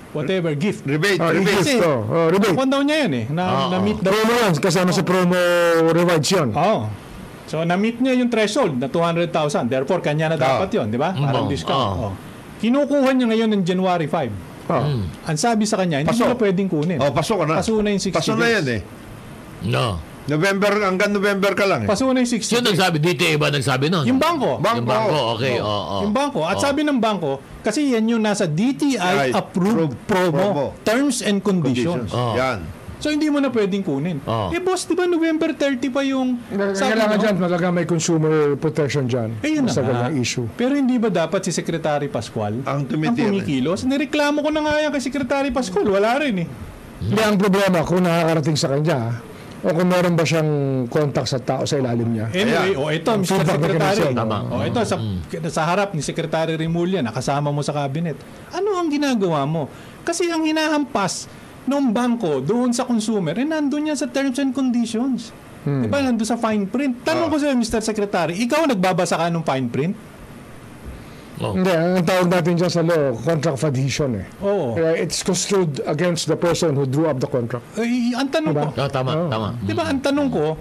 whatever, gift. Rebate. Kasi, rebate. kung daw niya yun na-meet daw. Promo yan, kasama sa promo rewards yun. So, na-meet niya yung threshold na 200,000. Therefore, kanya na dapat yun, di ba? Parang discount. Kinukuha niya ngayon ng January 5. Ang sabi sa kanya, hindi na pwedeng kunin. Paso ka na. Paso na yung 60 Paso na yan November, hanggang November ka lang Paso na yung 60 Sino nagsabi? DTA ba nagsabi nun? Yung bangko. Yung bangko, okay. Yung bangko. At sabi ng bangko, kasi yan yung nasa DTI approved promo. Terms and conditions. Yan. So, hindi mo na pwedeng kunin. Boss, di ba November 30 pa yung kailangan dyan, talaga may consumer protection dyan. Yun na nga. Issue. Pero hindi ba dapat si Secretary Pascual ang kumikilos? Nireklamo ko na nga yan kay Secretary Pascual. Wala rin Hindi, ang problema kung nakakarating sa kanya, o kung meron ba siyang contact sa tao sa ilalim niya. Anyway, ito, Mr. Secretary. Ito, sa harap ni Secretary Remulla, nakasama mo sa cabinet. Ano ang ginagawa mo? Kasi ang hinahampas ng bangko doon sa consumer, nandun yan sa terms and conditions. Diba, nandun sa fine print. Tanong ko sa'yo, Mr. Secretary, ikaw nagbabasa ka ng fine print? Hindi, ang tawag natin dyan sa law, contract of adhesion it's construed against the person who drew up the contract. Ang tanong ko, tama. Diba, ang tanong ko,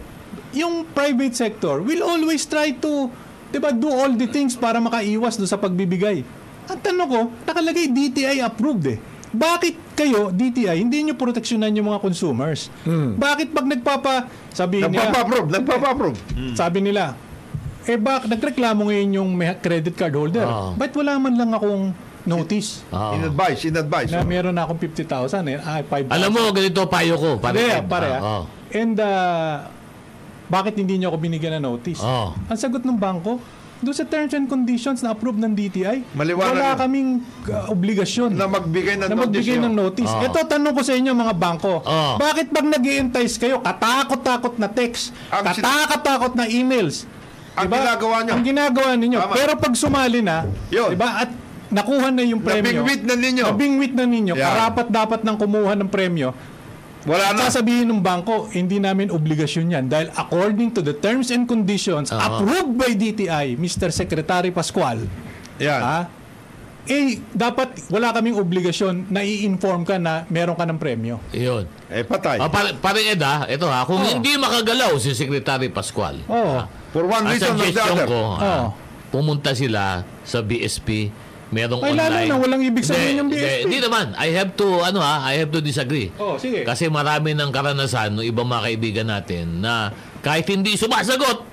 yung private sector will always try to, diba, do all the things para makaiwas doon sa pagbibigay. Ang tanong ko, nakalagay DTI approved Bakit kayo, DTI, hindi nyo proteksyonan yung mga consumers? Bakit pag nagpapa-approve? Sabi nila, nagreklamo ngayon yung may credit card holder. Ba't wala man lang akong notice? In-advise. Na meron na akong 50,000 5,000. Alam mo, ganito payo ko. Pare. And bakit hindi nyo ako binigyan ng notice? Ang sagot ng bangko, doon sa terms and conditions na approve ng DTI, wala kaming obligasyon na magbigay ng notice. Ito, tanong ko sa inyo mga bangko, bakit pag nag-i-entice kayo, katakot-takot na text, katakot-takot na emails, ang ginagawa ninyo. Pero pag sumali na, diba, at nakuha na yung premyo, nabingwit na ninyo, karapat dapat nang kumuha ng premyo, Wala na. Sasabihin ng bangko, hindi namin obligasyon yan dahil according to the terms and conditions approved by DTI, Mr. Secretary Pascual, Yan. dapat wala kaming obligasyon na i-inform ka na meron ka ng premyo. Iyon. Patay. Parang Eda, ito kung hindi makagalaw si Secretary Pascual, For one reason or the suggestion other. ko, pumunta sila sa BSP, merong Ay, lalo online. na walang ibig sabihin yung BSP. Hindi naman. I have to disagree. Sige. Kasi marami ng karanasan ng ibang mga kaibigan natin na kahit hindi sumasagot,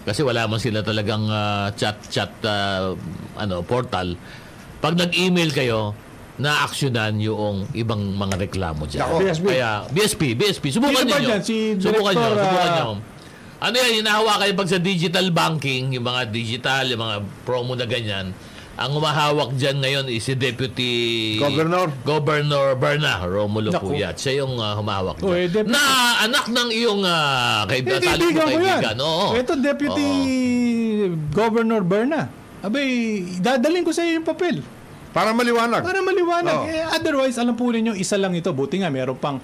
kasi wala man sila talagang chat portal, pag nag-email kayo, na-actionan yung ibang mga reklamo dyan. BSP. Kaya, BSP. Subukan Sino ba niyo. dyan? Si Subukan Director, niyo. Ano yan, hinahawa kayo pag sa digital banking, yung mga digital, yung mga promo na ganyan. Ang umahawak dyan ngayon is si Deputy Governor Berna Romulo Puyat. Siya yung humahawak dyan. Na anak ng iyong Kaibigan ko yan. Ito, Deputy Governor Berna. Abay, dadalhin ko sa iyo yung papel. Para maliwanag. Otherwise, alam po ninyo, isa lang ito. Buti nga, meron pang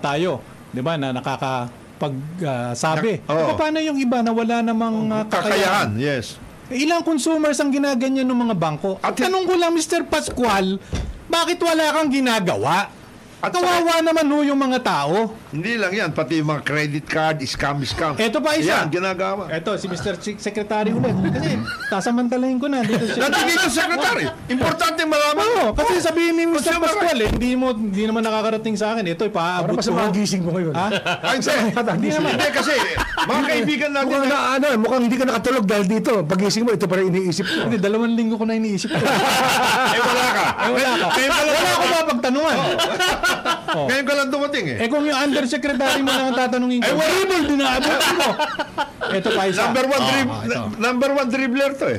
tayo. Di ba, na nakakapagsabi. Paano yung iba na wala namang kakayahan? Yes. Ilang consumers ang ginaganyan ng mga bangko? At tanong ko lang, Mr. Pascual, bakit wala kang ginagawa? At kawawa naman yung mga tao. Hindi lang yan, pati yung mga credit card, scam. Eto pa isa. Yan, ginagawa. Eto, si Mr. Secretary ulit. Kasi, sasamantalahin ko na. Nandito Secretary. Importante malaman. Kasi sabihin ni Mr. Pascual, hindi naman nakakarating sa akin. Ito, Para ipaabot pa sa ko. mga gising ko ngayon. Hindi naman. Hindi kasi, mga kaibigan natin. Mukhang hindi ka nakatulog dahil dito. Pagising mo, ito pa rin iniisip ko. Hindi, 2 linggo ko na iniisip ko. Wala ka. Wala ako mapagtanungan. Ngayon ka lang dumating Kung yung undersecretary mo lang ang tatanungin ko, dribble, dinaabutin mo. Ito pa isa. Number one dribbler to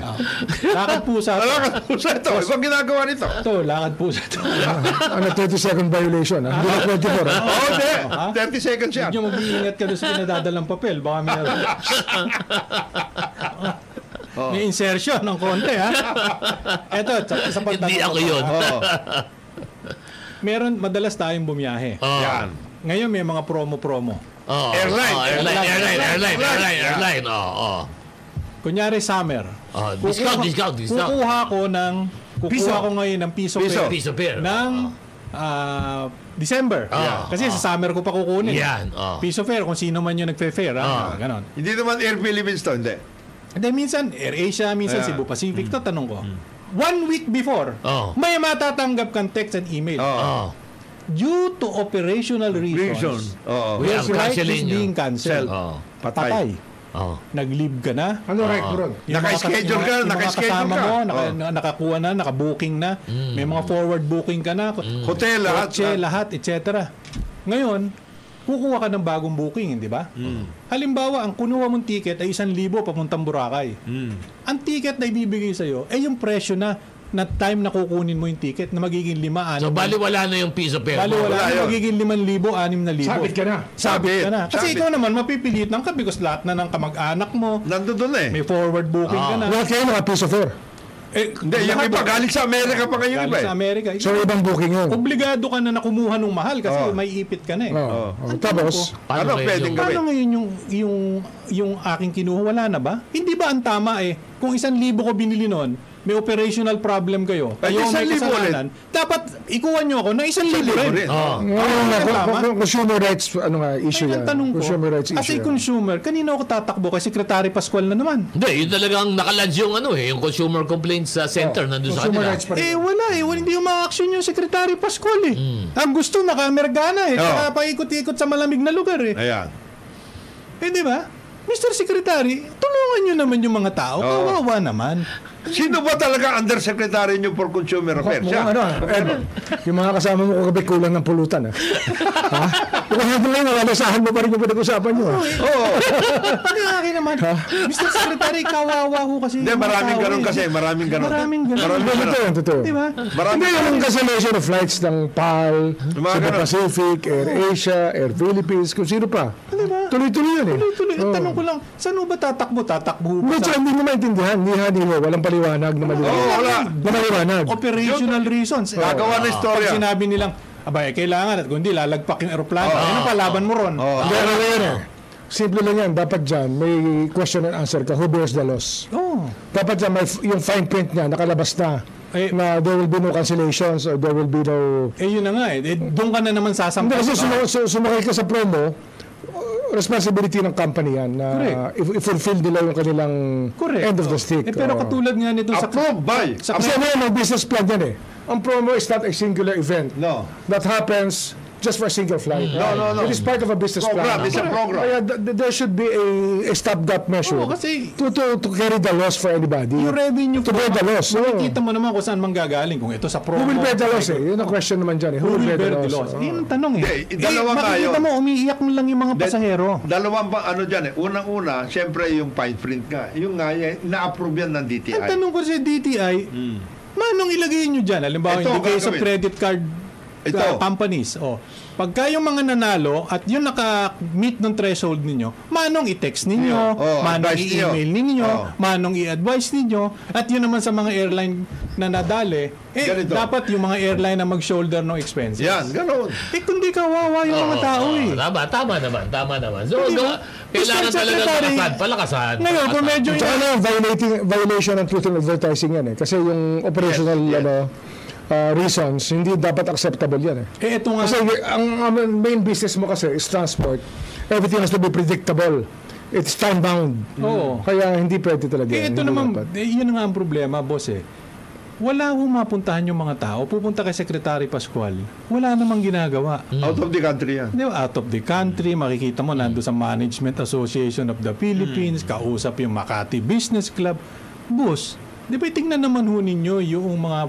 Lakad pusa. Lakad pusa ito. Ibang ginagawa nito. Ito, lakad pusa ito. 30-second violation. Hindi na 24. 30 seconds siya. Medyo mag-iingat ka doon sa pinadadalang papel. Baka may insertion ng konti, ha? Ito, sa pagtanong. Hindi ako yun. Meron, madalas tayong bumiyahe. Yan. Ngayon may mga promo-promo. Airline. Kunyari summer. Discount. Kukuha ko ngayon ng piso Piso-pair. ng December. Kasi sa summer ko pa kukunin. Yan. Piso fair kung sino man yung nagfe-fair. Ganon. Hindi naman Air Philippines to, hindi. And then minsan Air Asia, minsan Cebu Pacific. Ito tanong ko. 1 week before, may matatanggap kang text and email. Due to operational reasons, your flight is being canceled. Patay. Nag-leave ka na. Ano right mo ron? Naka-schedule ka. Nakakuha na, naka-booking na. May mga forward booking ka na. Hotel, lahat, etc. Ngayon, kukuha ka ng bagong booking, di ba? Halimbawa, ang kunuha mong ticket ay 1,000 papuntang Boracay. Ang ticket na ibibigay sa'yo ay yung presyo na time na kukunin mo yung ticket na magiging 5-6. So, baliwala na yung piso pair. Baliwala na magiging 5,000, 6,000. Sabit ka na. Sabit ka na. Kasi ikaw naman, mapipilitan ka because lahat na ng kamag-anak mo. Nandun May forward booking ka na. Wala kayo mga piece of air. Hindi, yung iba, galing sa Amerika pa ngayon iba. Galing sa Amerika. So, ibang booking yun. Obligado ka na kumuha ng mahal kasi may ipit ka na Tapos, ano pwedeng gawin? Paano ngayon yung aking kinuha? Wala na ba? Hindi ba ang tama kung 1,000 ko binili noon, may operational problem kayo, kayo may kasalanan, dapat ikuha nyo ako na 1,000 rin. Consumer rights issue yan. Tanong ko, Consumer rights as a issue. consumer, kanina ako tatakbo kay Secretary Pascual na naman. Hindi, yun talagang nakalodge yung yung Consumer Complaints Center nandun sa Consumer kanila. rights pa rin. Wala hindi yung ma-action yung Secretary Pascual Ang gusto, naka-Amerikana saka paikot-ikot sa malamig na lugar Ayan. di ba? Mr. Secretary, tulungan nyo naman yung mga tao. Kawawa naman. Sino ba talaga undersecretary nyo for consumer affairs? Yung mga kasama mo kagabi kulang ng pulutan. Kung hanggang ngayon, nalasahan mo pa rin yung pinag-usapan nyo. Hindi naman. Mr. Secretary, kawawa ho kasi. Hindi, maraming ganun kasi. Maraming ganun. Totoo. Di ba? Hindi yung cancellation of flights ng PAL, Cebu Pacific, Air Asia, Air Philippines, kung sino pa. Diba? Tuloy-tuloy yan Tuloy-tuloy. Tanong ko lang, saan ba tatakbo? Tatakbo ba Medyo hindi mo maintindihan. Hindi mo. Walang paliwanag na maliwanag. Operational reasons. Gagawa na istorya. Pag sinabi nilang, Abay, kailangan at kung hindi, lalagpak yung aeroplano. Yan ang palaban mo ron. Pero yan eh. Simple lang yan. Dapat dyan, may question and answer ka. Who bears the loss? Dapat dyan, yung fine print niya, nakalabas na. Na there will be no cancellations or there will be no... Yun na nga eh. Doon ka na naman sasampal. Hindi, kasi sumakay ka sa promo, responsibility ng company yan na i-fulfill nila yung kanilang end of the stick. Pero katulad nga nito sa... Approved by! Kasi may business plan yan eh. Ang promo is not a singular event. No. That happens just for a single flight. No. It is part of a business plan. It's a program. Kaya there should be a stopgap measure kasi to carry the loss for anybody. yung revenue to bear the loss. Makikita mo naman kung saan manggagaling. Kung ito sa promo. Who will bear the loss eh? Yun ang question naman dyan eh. Who will bear the loss? Yun ang tanong eh. Dalawa makikita kayo. mo, umiiyak mo lang yung mga pasahero. Dalawang dyan eh. Unang-una, siyempre yung fine print nga. Yung nga, na-approve yan ng DTI. Ang tanong ko sa DTI, manong ilagay nyo dyan? Halimbawa, in the case of credit card companies. Pagka yung mga nanalo at yung naka-meet ng threshold ninyo, manong i-text ninyo, manong i-email ninyo, manong i-advise ninyo, at yun naman sa mga airline na nadali, dapat yung mga airline na mag-shoulder ng expenses. Yan, ganoon. Kundi kawawa yung mga tao eh. Tama naman. So, kailangan talaga palakasan. Ngayon, kung medyo... Tsaka violation ng truth in advertising yan eh. Kasi yung operational reasons, hindi dapat acceptable yan eh. Ito nga. Kasi ang main business mo kasi is transport. Everything has to be predictable. It's time-bound. Kaya hindi pwede talaga. Ito naman, yun nga ang problema, boss eh. Wala mapuntahan yung mga tao. Pupunta kay Secretary Pascual. Wala namang ginagawa. Out of the country yan. Di ba? Out of the country. Makikita mo, nando sa Management Association of the Philippines. Kausap yung Makati Business Club. Boss, di ba tingnan naman ho ninyo yung mga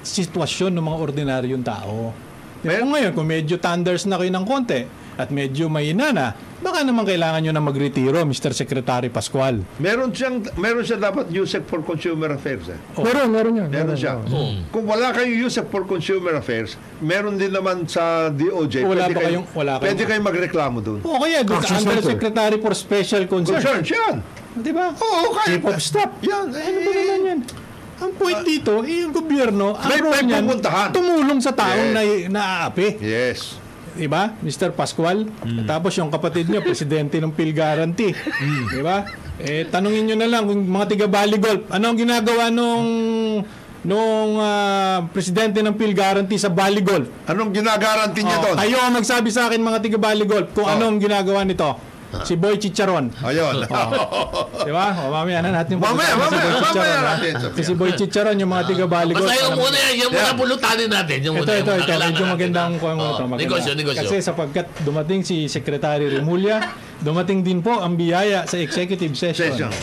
sitwasyon ng mga ordinaryong tao. Pero ngayon, kung medyo thunders na kayo ng konti at medyo mahina na, baka naman kailangan nyo na magretiro, Mr. Secretary Pascual. Meron siya dapat USEC for Consumer Affairs eh. Meron yan. Meron siya. Kung wala kayong USEC for Consumer Affairs, meron din naman sa DOJ. Pwede kayong magreklamo doon. O kaya, doon sa Undersecretary for Special Concerns. Concerns, yan. Diba? Oo, kaya. Chief of Staff. Yan. Ano ba naman yan? Ang point dito, yung gobyerno, ang role niyan, tumulong sa taong naaapi. Yes. Diba, Mr. Pascual? Tapos yung kapatid niyo, presidente ng Phil Guarantee. Diba? Tanungin nyo na lang, kung mga tiga Bali Golf, ano ang ginagawa nung presidente ng Phil Guarantee sa Bali Golf? Anong ginagaranti niya doon? Kayo ang magsabi sa akin, mga tiga Bali Golf, kung anong ginagawa nito. Si Boy Chicharon. Ayun. Diba? Mamaya na natin. Mamaya natin. Si Boy Chicharon, yung mga tiga-Bali Golf. Basta yung muna yan, yung muna pulutanin natin. Ito, medyo magandang negosyo. Kasi sapagkat dumating si Secretary Remulla, dumating din po ang biyaya sa executive session.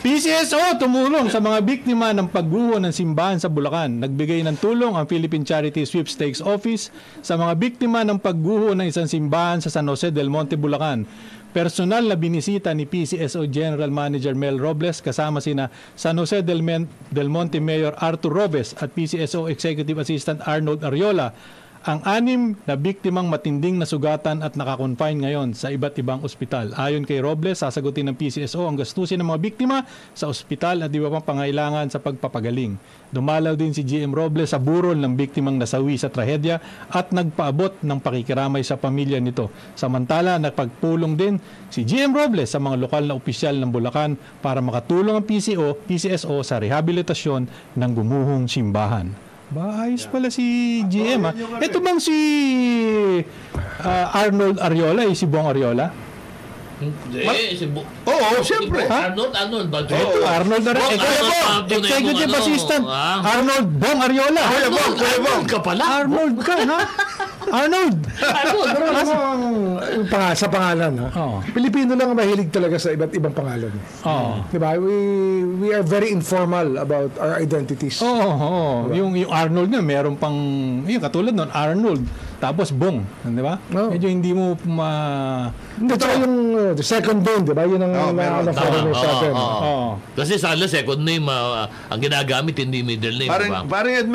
PCSO tumulong sa mga biktima ng pagguho ng simbahan sa Bulacan. Nagbigay ng tulong ang Philippine Charity Sweepstakes Office sa mga biktima ng pagguho ng isang simbahan sa San Jose del Monte, Bulacan. Personal na binisita ni PCSO General Manager Mel Robles kasama sina San Jose del Monte Mayor Arthur Robes at PCSO Executive Assistant Arnold Ariola ang 6 na biktimang matinding nasugatan at nakakonfine ngayon sa iba't ibang ospital. Ayon kay Robles, sasagutin ng PCSO ang gastusin ng mga biktima sa ospital at iba pang pangailangan sa pagpapagaling. Dumalaw din si GM Robles sa burol ng biktimang nasawi sa trahedya at nagpaabot ng pakikiramay sa pamilya nito. Samantala, nagpagpulong din si GM Robles sa mga lokal na opisyal ng Bulacan para makatulong ang PCSO sa rehabilitasyon ng gumuhong simbahan. Ayos pala si GM ha. Ito bang si Arnold Ariola, si Bong Ariola? Oo, siyempre. Arnold. Ito, Arnold Ariola. Executive Assistant. Arnold Bong Ariola. Arnold ka pala. Arnold ka, ha? Arnold. Sa pangalan, ha? Pilipino lang ang mahilig talaga sa iba't ibang pangalan. Diba? We are very informal about our identities. Diba? Yung Arnold nga, meron pang, yung katulad nun, Arnold. Tapos Bong, di ba? Medyo hindi mo Hindi, tsaka yung second name, di ba? Yun ang na-follow sa atin. Kasi sa second name, ang ginagamit, hindi middle name. Parang batiin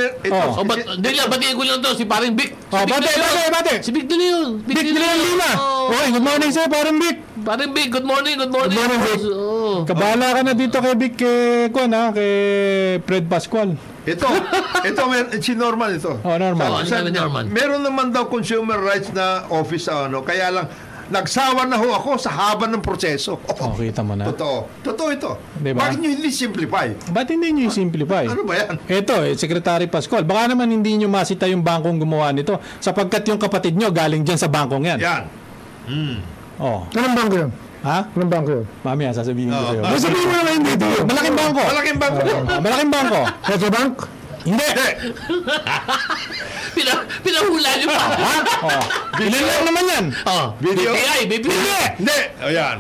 ko lang to, si paring Vic. Bate! Si Vic Dili yun. Vic Dili Lima. Okay, good morning sir, paring Vic. Paring Vic, good morning. Good morning, Vic. Kabala ka na dito kay Vic, kay Fred Pascual. Ito, si Norman ito. Oh, Norman. Sabi niya, Norman. meron naman daw consumer rights na office kaya lang nagsawa na ho ako sa haba ng proseso. Oh, kita mo na. Totoo ito. Diba? Bakit nyo hindi simplify? Ba't hindi nyo i-simplify? Ano ba yan? Ito, Secretary Pascual, baka naman hindi nyo masita yung bangkong gumawa nito sapagkat yung kapatid nyo galing dyan sa bangkong yan. Yan. Oh. Anong bangko yun? Ha? Anong bangko yun? Mamaya, sasabihin ko sa'yo. Sabihin mo na ngayon dito. Malaking bangko. Malaking bangko. Malaking bangko. Petrobank? Hindi. Pinahula niyo pa. Ha? Oh. Ilan lang naman yan. Oh, Video? BPI. Hindi. O yan.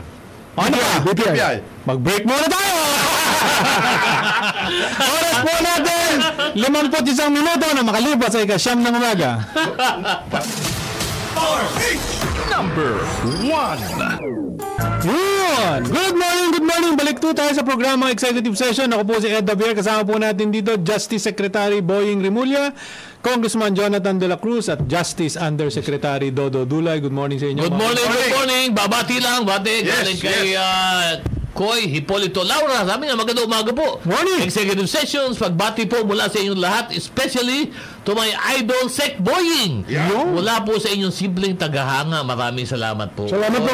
Ano ba? BPI. Mag-break muna tayo! Oras po natin! 51 minuto na makalipas sa ika-siyam ng umaga. Number 1. Yun! Good morning! Balik po tayo sa programang Executive Session. Ako po si Ed Davier. Kasama po natin dito Justice Secretary Boying Remulla, Congressman Jonathan de la Cruz at Justice Undersecretary Dodo Dulay. Good morning sa inyo. Good morning. Babati lang. Galing kay Koy Hipolito Laura. Sabi nga, magandang umaga po. Morning. Executive Sessions, pagbati po mula sa inyong lahat, especially to my idol, Sec Boying. Mula po sa inyong simpleng tagahanga. Maraming salamat po. Salamat po.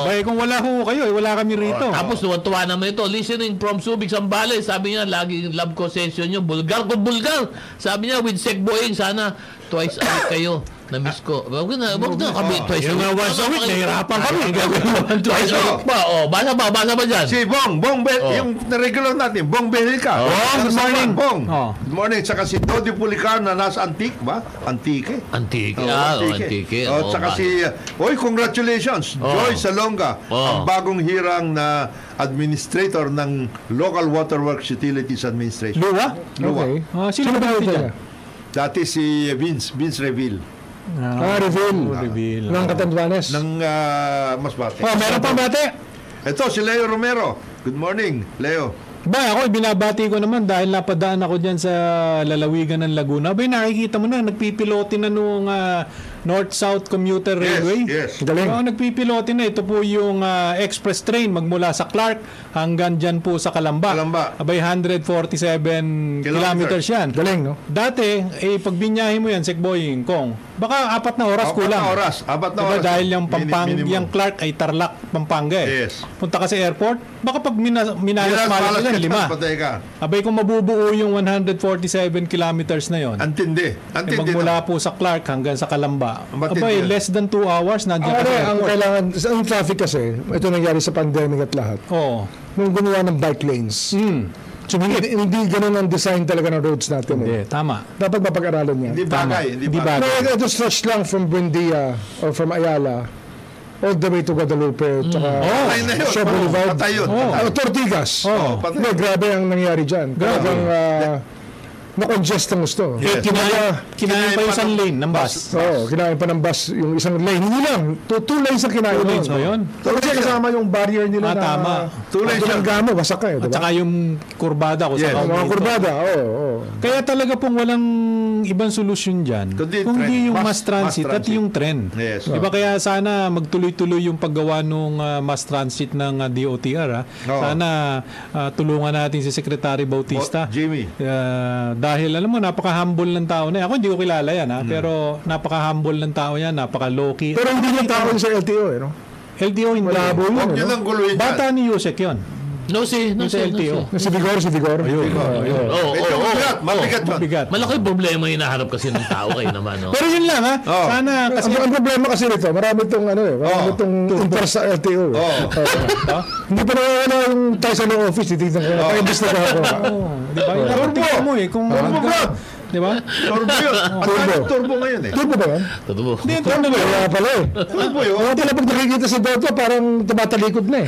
Bay, kung wala ho kayo, wala kami rito. Tapos tuwan-tuwa naman ito. Listening from Subic, Zambales. Sabi niya, laging love ko session nyo. Bulgar ko bulgar. Sabi niya, with Sec Boying, sana twice a week kayo. Na-miss ko. Wag na kami twice a week. Yung once a week, nahirapan kami. Twice a week pa. Basa ba dyan? Si Bong yung regular natin, Bong Behilka. Good morning. Bong. Oh. Good morning. Saka si Dodi Pulicar na nasa Antique ba? Antique. Antique. Antique. Saka si, congratulations. Joy Salonga, ang bagong hirang na administrator ng Local Waterworks Utilities Administration. Luwa? Okay. Sino ba ito dyan? Dati si Vince Reville. Reveal. Ng Catanduanes. Ng Masbate. Meron pa bate? Ito, si Leo Romero. Good morning, Leo. Ako binabati ko naman dahil napadaan ako dyan sa lalawigan ng Laguna. Nakikita mo na, nagpipilote na nung North-South Commuter Railway. Yes. Galing. Nagpipilote na. Ito po yung express train magmula sa Clark hanggang dyan po sa Calamba. 147 kilometers yan. Galing, no? Dati, pag binyahe mo yan, Sec Boying, baka 4 na oras kulang. 4 na oras. Dahil yung yung Clark ay Tarlac, Pampanga Yes. Punta ka sa airport, baka pag minalas-malas yan, 5. Abay, kung mabubuo yung 147 kilometers na yon. Antindi. Magmula po sa Clark hanggang sa Calamba. Abay, less than 2 hours nandiyan ka sa Ang airport. kailangan, ang traffic kasi, ito nangyari sa pandemic at lahat. Oo. Nung gumawa ng bike lanes. So, hindi ganun ang design talaga ng roads natin. Tama. Dapat mapag-aralan yan. Hindi bagay. No, ito stretch lang from Buendia or from Ayala all the way to Guadalupe. Patay na yun. Shaw Boulevard. Patay yun. Tortigas. Patay. No, grabe ang nangyari dyan. Grabe. Na-congest ang gusto. Yes. Kinain pa yung isang lane ng bus. Kinain pa ng bus yung isang lane. Hindi lang. Two lanes ang kinain. 2 lanes ba yun? Kasi kasama yung barrier nila na tama. 2 lanes ang gamo, wasak kayo. At saka yung kurbada ko sa Mga kurbada, Kaya talaga pong walang ibang solusyon dyan. Kundi yung mass transit at yung tren. Yes. Diba kaya sana magtuloy-tuloy yung paggawa ng mass transit ng DOTR. Sana tulungan natin si Secretary Bautista. Jimmy. Dahil alam mo, napaka-humble ng tao na yan. Ako hindi ko kilala yan pero napaka-humble ng tao yan, napaka-low-key. Pero hindi yung tao sa LTO, no? LTO hindi. Malabo yun. Huwag nyo nang guluhin Bata ni Yusek yun. No, Sa LTO. Si Vigor. Medyo mabigat. Malaki problema yung hinaharap kasi ng tao kayo naman. Pero yun lang ha. Sana kasi Ang problema kasi nito, marami itong interest sa LTO. Hindi pa nawawala yung tayo sa law office. Titignan ko na. Kaya-imbis na ako. diba? Yung tingnan mo kung diba? Turbo yun. Turbo ngayon Turbo ba yan? Totoo. Hindi, turbo yun. Kaya pala Turbo yun. Kaya pala pag nakikita si Dodo, parang tumatalikod na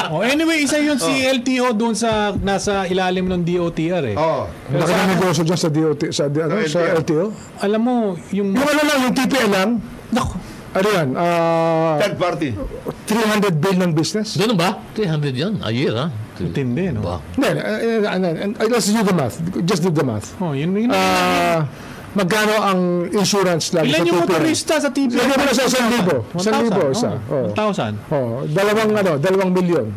Anyway, isa yun si LTO doon sa nasa ilalim ng DOTR Laki ng negosyo dyan sa DOT, sa LTO. Alam mo, yung yung TPL lang. Ano yan? Third party. 300 billion business? Ganun ba? 300 yan. A year, ha? tindi, no? Ba? Let's do the math. Just do the math. Yun. Magkano ang insurance lagi Ilan sa yung TPL? motorista sa TPL? Sige mo na sa 1,000. 1,000 isa. 1,000. 2 million.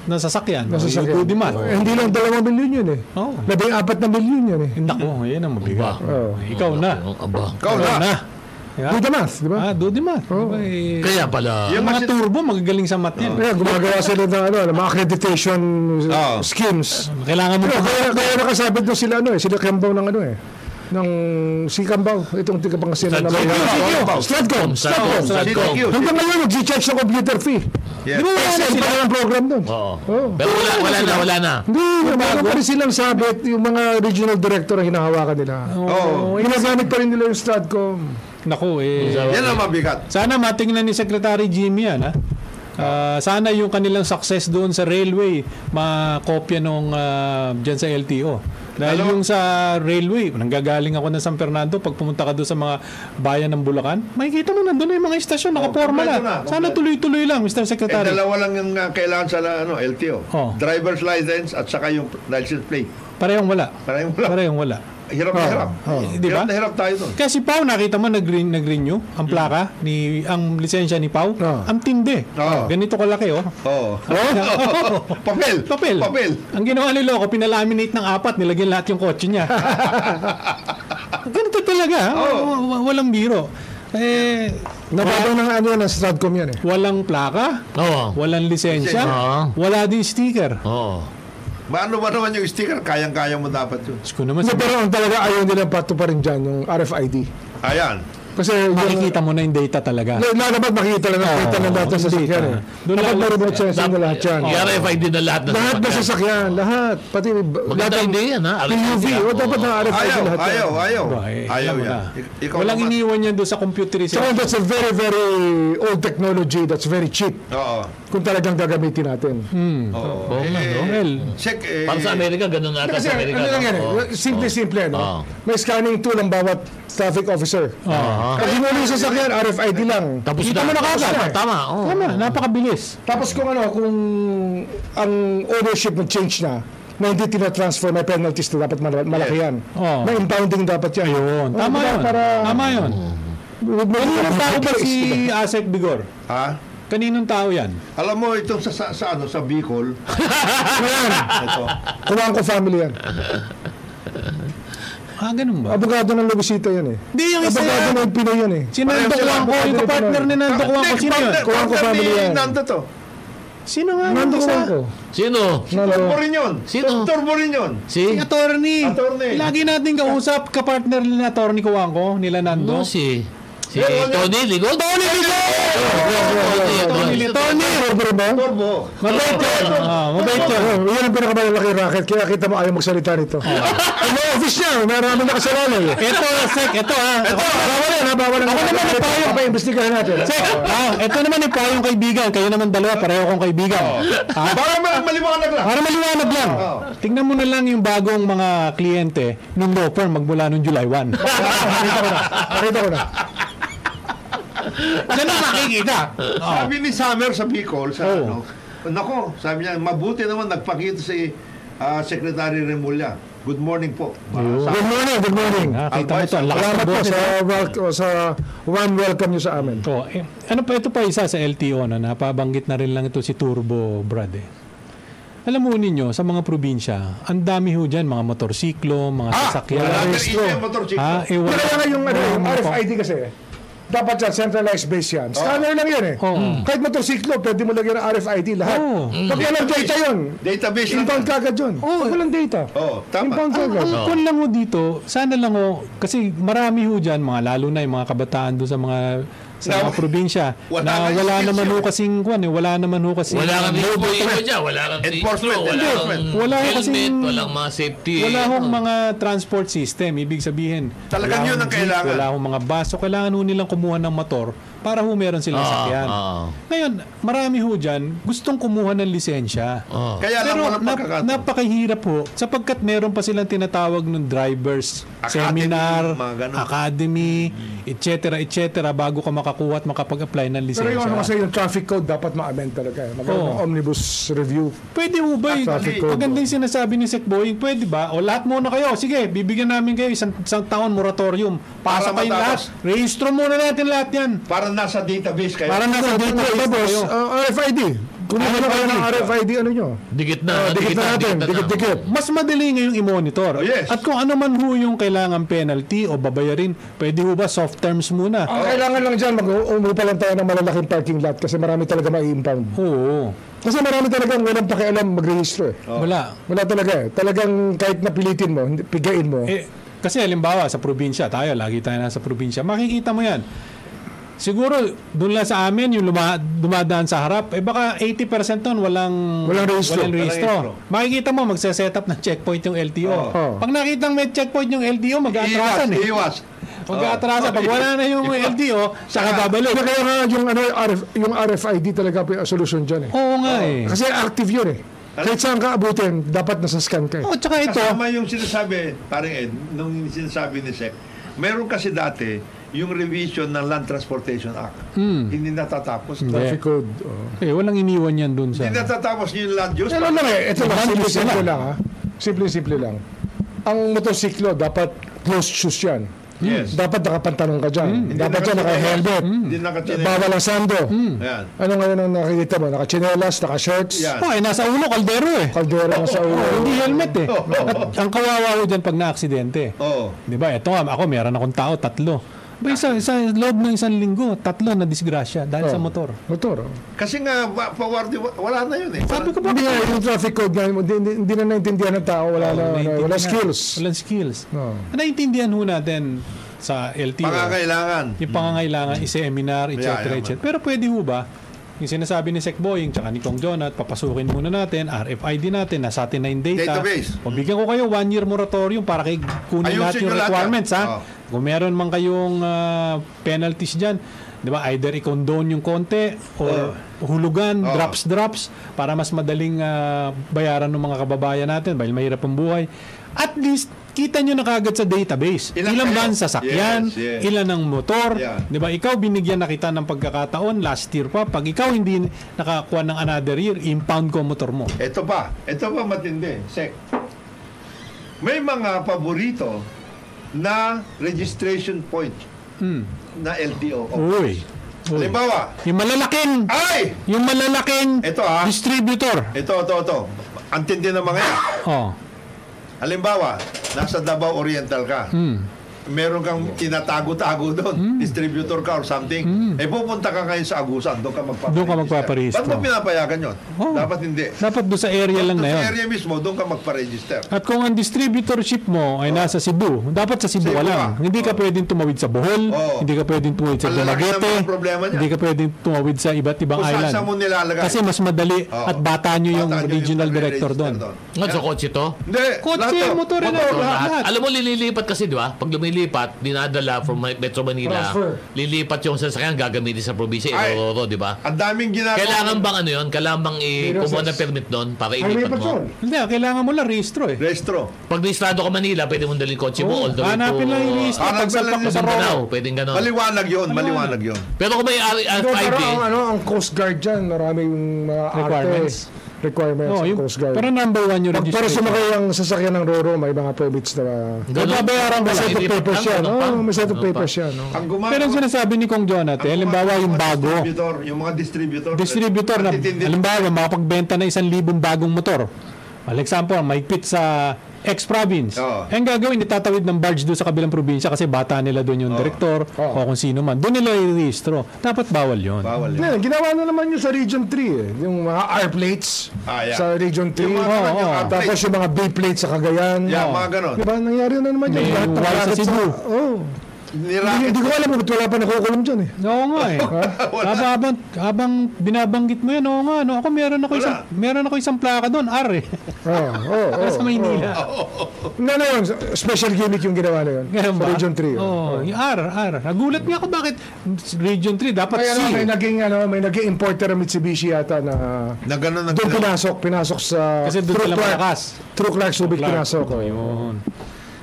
na sasakyan. Nasasakyan. Yung Dudimat. Hindi lang 2 milyon yun eh. Oo. 14 na milyon yan eh. Naku, yan ang mabigat. Ikaw na. Ikaw na. Do the math, di ba? Do the math. Kaya pala. Yung mga turbo, magagaling sa math yan. Kaya gumagawa sila ng mga accreditation schemes. Kailangan mo Kaya nakasabit doon sila sila Kembaw ng ng si Kembaw, itong tigapangasinan na Stradcom. Hanggang ngayon, mag-charge ng computer fee. Yes. Di ba wala na sila ng program doon? Pero wala na. Hindi, meron pa rin silang sabit, yung mga regional director ang hinahawakan nila. Ginagamit pa rin nila yung Stradcom. Naku, yan ang mabigat. Sana matingnan ni Secretary Jimmy yan, ha? Sana yung kanilang success doon sa railway makopya nung dyan sa LTO. Dahil yung sa railway, nanggagaling ako ng San Fernando, pag pumunta ka doon sa mga bayan ng Bulacan, makikita mo nandun na yung mga istasyon, nakaporma na. Sana tuloy-tuloy lang, Mr. Secretary. Dalawa lang yung kailangan sa LTO. Driver's license at saka yung license plate. Parehong wala. Parehong wala. Hirap na hirap. Di ba? Hirap na hirap tayo doon. Kaya si Pau, nakita mo, nag-renew ang plaka, ang lisensya ni Pau. Ang tindi. Ganito kalaki, Papel. Ang ginawa ni Loco, pinalaminate ng 4, nilagyan lahat yung kotse niya. Ganito talaga, walang biro. Nababaw ng ng Stradcom yan eh. Walang plaka, walang lisensya, wala din sticker. Ano ba naman yung sticker? Kayang-kaya mo dapat yun. Pero ang talaga ayaw nila pato pa rin dyan, yung RFID. Ayan. Kasi makikita mo na yung data talaga. Dapat makikita lang ang data ng data sa sasakyan eh. Dapat may remote sensor na lahat yan. RFID na lahat ng lahat na sasakyan. Lahat. Pati maganda hindi yan ha. PUV. Dapat na RFID lahat yan. Ayaw yan. Walang iniwan yan doon sa computerization. So that's a very, very old technology that's very cheap. Kung talagang gagamitin natin. Para sa Amerika, ganun natin sa Amerika. Simple-simple. May scanning tool ang bawat traffic officer. Pag hinuli sa sasakyan, RFID lang. Tapos kita mo na kagad. Tama. Napakabilis. Tapos kung ang ownership mag-change na hindi tina-transfer, may penalties na dapat malaki yan. May impounding dapat yan. Ayun. Tama yun. Tama yun. Kaninong tao ba si Asek Bigor? Kaninong tao yan? Alam mo, itong sa Bicol. Ito. Kuwangko family yan. Ganun ba? Abogado ng Luisita yan eh. Hindi yung isa. Abogado ng Pinoy yan eh. Si Nando Kuwangko, yung kapartner ni Nando Kuwangko. Sino yun? Kuwangko family yan. Nando to. Sino nga? Nando Kuwangko. Sino? Turbo rin yun. Sino? Turbo rin yun. Si attorney. Lagi natin kausap, kapartner nila attorney Kuwangko, nila Nando. Si Tony Ligon? Tony Ligon! Turbo. Mabait yun. Mabait yun. Yan ang pinakamalaki racket. Kaya kita mo ayaw magsalita nito. Ang office niya, marami na kasalanan eh. Ito, Sek, ito ha. Bawal yan. Ako naman ang payo. Paimbestigahan natin. Sek, ito naman yung payong kaibigan. Kayo naman dalawa, pareho kong kaibigan. Para maliwanag lang. Para maliwanag lang. Tingnan mo na lang yung bagong mga kliyente ng law firm magmula noong July 1. Nakita ko na. Ganun makikita. Sabi ni Summer sa Bicol, nako, sabi niya, mabuti naman nagpakita si Secretary Remulla. Good morning po. Good morning. Kita mo ito. Salamat po sa one welcome nyo sa amin. Ito pa isa sa LTO na napabanggit na rin lang ito si Turbo Brad Alam mo ninyo, sa mga probinsya, ang dami ho dyan, mga motorsiklo, mga sasakyan. Kaya nga yung RFID kasi, dapat yan, centralized base yan. Scanner lang yan eh. Kahit motorsiklo, pwede mo lagyan ng RFID lahat. Pag yan ang data yun. Database lang. Impound kagad yun. Walang data. Tama. Impound kagad. Ang kun lang ho dito, sana lang ho, kasi marami ho dyan, lalo na yung mga kabataan doon sa mga probinsya na wala naman ho kasing wala naman ho kasing wala kang enforcement, wala kasing walang mga safety, wala hong mga transport system. Ibig sabihin talagang yun ang kailangan. Wala hong mga baso, kailangan ho nilang kumuha ng motor para ho meron silang sakyan. Ngayon, marami ho dyan gustong kumuha ng lisensya. Kaya lang walang pagkakataon. Napakahirap ho sapagkat meron pa silang tinatawag ng drivers seminar, academy, etc. bago ka makakuha at makapag-apply ng lisensya. Pero yung kasi yung traffic code dapat ma-amend talaga. Magandang omnibus review. Pwede mo ba? Maganda yung sinasabi ni Sec Boying, pwede ba? O lahat muna kayo. Sige, bibigyan namin kayo isang taon moratorium. Pasa kayo lahat. Rehistro muna natin lahat yan. Para nasa database kayo. Para nasa database kayo. RFID. Kumuha na kayo ng RFID, ano nyo? Dikit na. Dikit na natin, dikit-dikit. Mas madali ngayong i-monitor. Oh, yes. At kung ano man ho yung kailangan penalty o babayarin, pwede ho ba soft terms muna? Ang kailangan lang dyan, umupa lang tayo ng malalaking parking lot kasi marami talaga mai-impound. Oo. Kasi marami talagang walang pakialam mag-rehistro eh. Wala. Wala talaga eh. Talagang kahit napilitin mo, pigain mo. Kasi halimbawa sa probinsya, lagi tayo nasa probinsya, makikita mo yan. Siguro, doon lang sa amin, yung dumadaan sa harap, baka 80% nun walang rehistro. Makikita mo, magse-set up ng checkpoint yung LTO. Pag nakitang may checkpoint yung LTO, mag-aatrasan eh. Iwas. Mag-aatrasan. Pag wala na yung LTO, saka babalik. Kaya nga yung RFID talaga yung solution dyan eh. Oo nga eh. Kasi active yun eh. Kahit saan ka abutin, dapat nasa scan ka eh. Tsaka ito. Kasama yung sinasabi, parang Ed, nung sinasabi ni Sec, meron kasi dati, yung revision ng Land Transportation Act. Hindi natatapos. Traffic code. Walang iniwan yan dun sa... Hindi natatapos yung land use. Ano lang eh. Ito lang, simple lang ha. Simple lang. Ang motosiklo, dapat closed shoes yan. Yes. Dapat nakapantalong ka dyan. Dapat dyan naka-helmet. Hindi nakachinelas. Bawal ang sando. Yan. Ano ngayon ang nakikita mo? Naka-chinelas, naka-shirts. Yan. nasa ulo, kaldero eh. Kaldero na sa ulo. Hindi helmet eh. At ang kawawa ko dyan pag na-aksidente. Oo. Diba? Ito nga, ako meron akong tao, 3. Isa loob ng isang linggo, 3 na disgrasya dahil sa motor. Motor. Kasi nga, forward, wala na yun eh. Sabi ko ba? Hindi nga, yung traffic code nga, hindi na naintindihan ng tao. Wala skills. Walang skills. No. Naintindihan ho natin sa LTO. Pangangailangan. Yung pangangailangan, i-seminar, etc. Pero pwede ho ba, yung sinasabi ni Sec Boying tsaka ni Kong Jonat, papasukin muna natin, RFID natin, nasa atin na yung data. Database. O bigyan ko kayo 1-year moratorium para kunin lahat yung requirements. Ha? Kung meron man kayong penalties dyan, di ba, either i-condone yung konti or hulugan, drops, para mas madaling bayaran ng mga kababayan natin dahil mahirap ang buhay. At least, kita nyo na kagad sa database. Ilan ba ang sasakyan? Yes. Ilan ang motor? Yeah. Di ba? Ikaw, binigyan na kita ng pagkakataon last year pa. Pag ikaw hindi nakakuha ng another year, impound ko motor mo. Ito pa matindi. Sec. May mga paborito na registration point na LTO. Uy. Halimbawa, Yung malalaking ito distributor. Ito. Antindi ng mga yan. Halimbawa, nasa Davao Oriental ka. Meron kang tinatago-tago doon, distributor ka or something. Pupunta ka ngayon sa Agusan, doon ka magpaparehistro. Ba't mo pinapayagan yun? Dapat hindi. Dapat doon sa area lang na yun. Sa area mismo, doon ka magpa-register. At kung ang distributorship mo ay nasa Cebu, dapat sa Cebu ka lang. Hindi ka pwedeng tumawid sa Bohol, hindi ka pwedeng tumawid sa Dumaguete, hindi ka pwedeng tumawid sa iba't ibang island. Kung saan mo nilalagay. Kasi mas madali at bata nyo yung regional director doon. Sa kotse to? Hindi. Kotse, motor na lahat. Alam mo, lilipat kasi, di ba? Pag lumilipat, dinadala from Metro Manila, lilipat yung sasakyan, gagamitin sa probinsya, Iloilo, di ba? Ang daming ginagawa. Kailangan bang ano yun? Kailangan bang kumuha ng permit doon para ilipat mo? Hindi, kailangan mo lang rehistro eh. Rehistro. Pag rehistrado ka Manila, pwede mong dalhin kotse mo all the way to... Hanapin lang yung rehistro. Pagsalpak mo sa Mindanao, pwedeng gano'n. Maliwanag yun. Pero kung may RFID... Pero ang Coast Guard dyan, maraming mga requirements ng Coast Guard. Pero number 1 yung registration. Para sumakay ang sasakyan ng Roro, may mga permits na... Babayaran mo May set of papers yan. May set of papers yan. Pero yung sinasabi ni Kong Jonathan, halimbawa yung bago. Yung mga Distributor na, halimbawa, makapagbenta na 1,000 bagong motor. For example, mahigpit sa X-province. Ang gagawin, itatawid ng barge doon sa kabilang probinsya kasi bata nila doon yung direktor o kung sino man. Doon nila i-rehistro. Dapat bawal yun. Ginawa na naman yun sa Region 3 eh. Yung mga R-plates sa Region 3. Tapos yung mga B-plates sa Cagayan. Mga ganon. Diba? Nangyari na naman yun. May wala sa Cebu. Hindi ko alam kung wala pa nakukulong dyan eh. Oo nga eh. Habang binabanggit mo yan, oo nga. No? Ako meron ako isang plaka doon, R eh. Sa Maynila. Ano yun? Special gimmick yung ginawa na yun. Sa Region 3. Yung R. Nagulat nga ako bakit Region 3 dapat C. May naging importer ng Mitsubishi yata na doon pinasok sa kasi doon sila malakas. True Clark Subic pinasok. Yun.